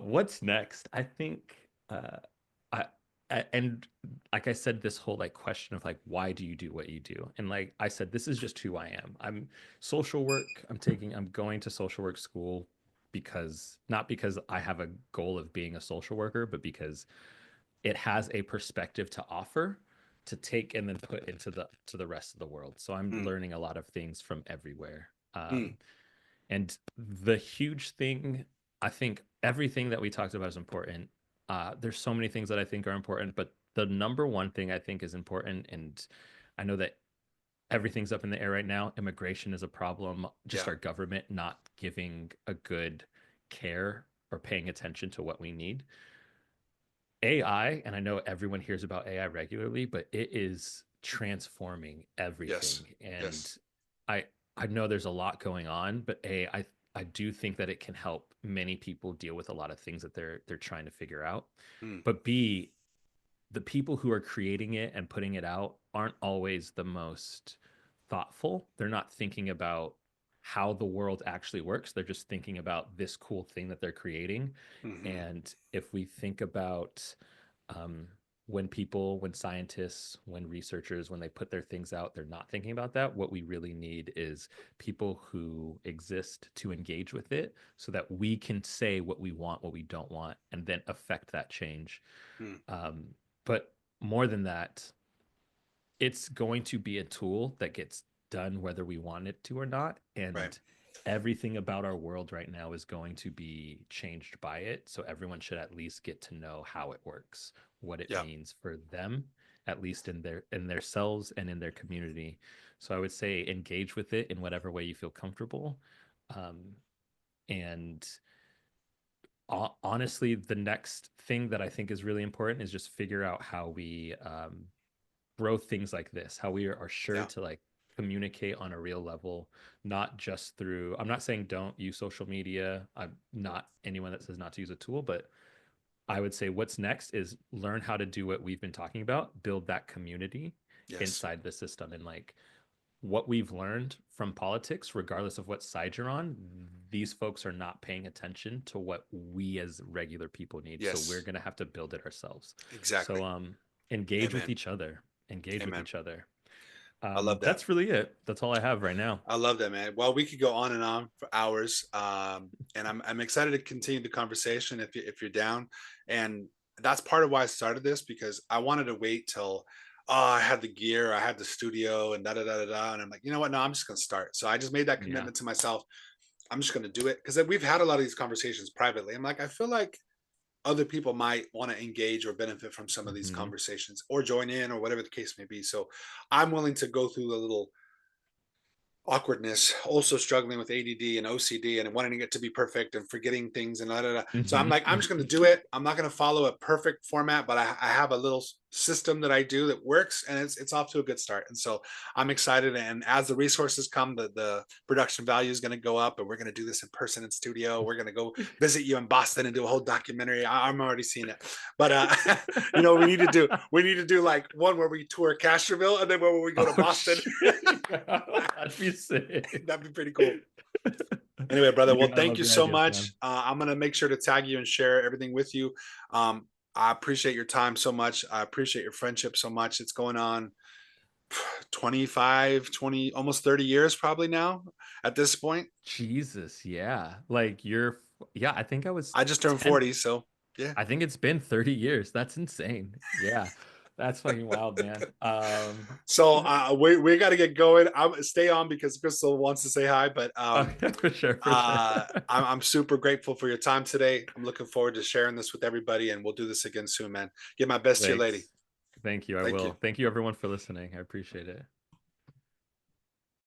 what's next? I think I, and like I said, this whole like question of like why do you do what you do? And like I said, this is just who I am. I'm social work. I'm going to social work school because not because I have a goal of being a social worker, but because it has a perspective to offer to take and then put into the rest of the world. So I'm Mm, learning a lot of things from everywhere. mm, And the huge thing, I think everything that we talked about is important. There's so many things that I think are important, but the number one thing I think is important, and I know that everything's up in the air right now. Immigration is a problem, just yeah. our government not giving a good care or paying attention to what we need. AI, and I know everyone hears about AI regularly, but it is transforming Yes. everything. And Yes. I I know there's a lot going on, but I do think that it can help many people deal with a lot of things that they're trying to figure out. Mm, But B, the people who are creating it and putting it out aren't always the most thoughtful. They're not thinking about how the world actually works. They're just thinking about this cool thing that they're creating. hmm, And if we think about um, when people, when scientists, when researchers, when they put their things out, they're not thinking about that. What we really need is people who exist to engage with it so that we can say what we want, what we don't want, and then affect that change. mm, Um, but more than that, it's going to be a tool that gets done whether we want it to or not. right. And everything about our world right now is going to be changed by it. So everyone should at least get to know how it works, what it Yeah. means for them, at least in their selves and in their community. So I would say engage with it in whatever way you feel comfortable. Um, and honestly, the next thing that I think is really important is just figure out how we grow things like this, how we are sure Yeah. to like communicate on a real level, not just through, I'm not saying don't use social media. I'm not anyone that says not to use a tool, but I would say what's next is learn how to do what we've been talking about, build that community Yes. inside the system. And like what we've learned from politics, regardless of what side you're on, these folks are not paying attention to what we as regular people need. So we're Yes. going to have to build it ourselves. So Exactly. engage with Amen. each other, engage with Amen. each other. I love that. That's really it. That's all I have right now. I love that, man. Well, we could go on and on for hours, and I'm excited to continue the conversation if you're down. And that's part of why I started this because I wanted to wait till I had the gear, I had the studio, and da da da da da. And I'm like, you know what? No, I'm just gonna start. So I just made that Yeah. commitment to myself. I'm just gonna do it because we've had a lot of these conversations privately. I'm like, I feel like other people might want to engage or benefit from some of these Hmm. conversations or join in or whatever the case may be. So I'm willing to go through the little awkwardness, also struggling with ADD and OCD and wanting it to be perfect and forgetting things and da, da, da. So I'm Hmm. like, I'm just going to do it. I'm not going to follow a perfect format, but I have a little system that I do that works, and it's off to a good start. And so I'm excited. And as the resources come, the production value is going to go up, and we're going to do this in person in studio. We're going to go visit you in Boston and do a whole documentary. I'm already seeing it, but we need to do like one where we tour Castroville and then where we go to Oh Boston. shit. That'd be sick. That'd be pretty cool. Anyway, brother, well, Dude, I thank love you your so ideas, much. man. I'm going to make sure to tag you and share everything with you. I appreciate your time so much. I appreciate your friendship so much. It's going on 25, 20, almost 30 years probably now at this point. Jesus, yeah. Like yeah, I think I was I just turned 10. 40. So, yeah. I think it's been 30 years. That's insane. Yeah. That's fucking wild, man. So we got to get going. I'm stay on because Crystal wants to say hi, but Oh, yeah, for sure, for sure. I'm super grateful for your time today. I'm looking forward to sharing this with everybody, and we'll do this again soon, man. Give my best to your lady. Thanks. Thank you. I Thank you. will. Thank you, everyone, for listening. I appreciate it.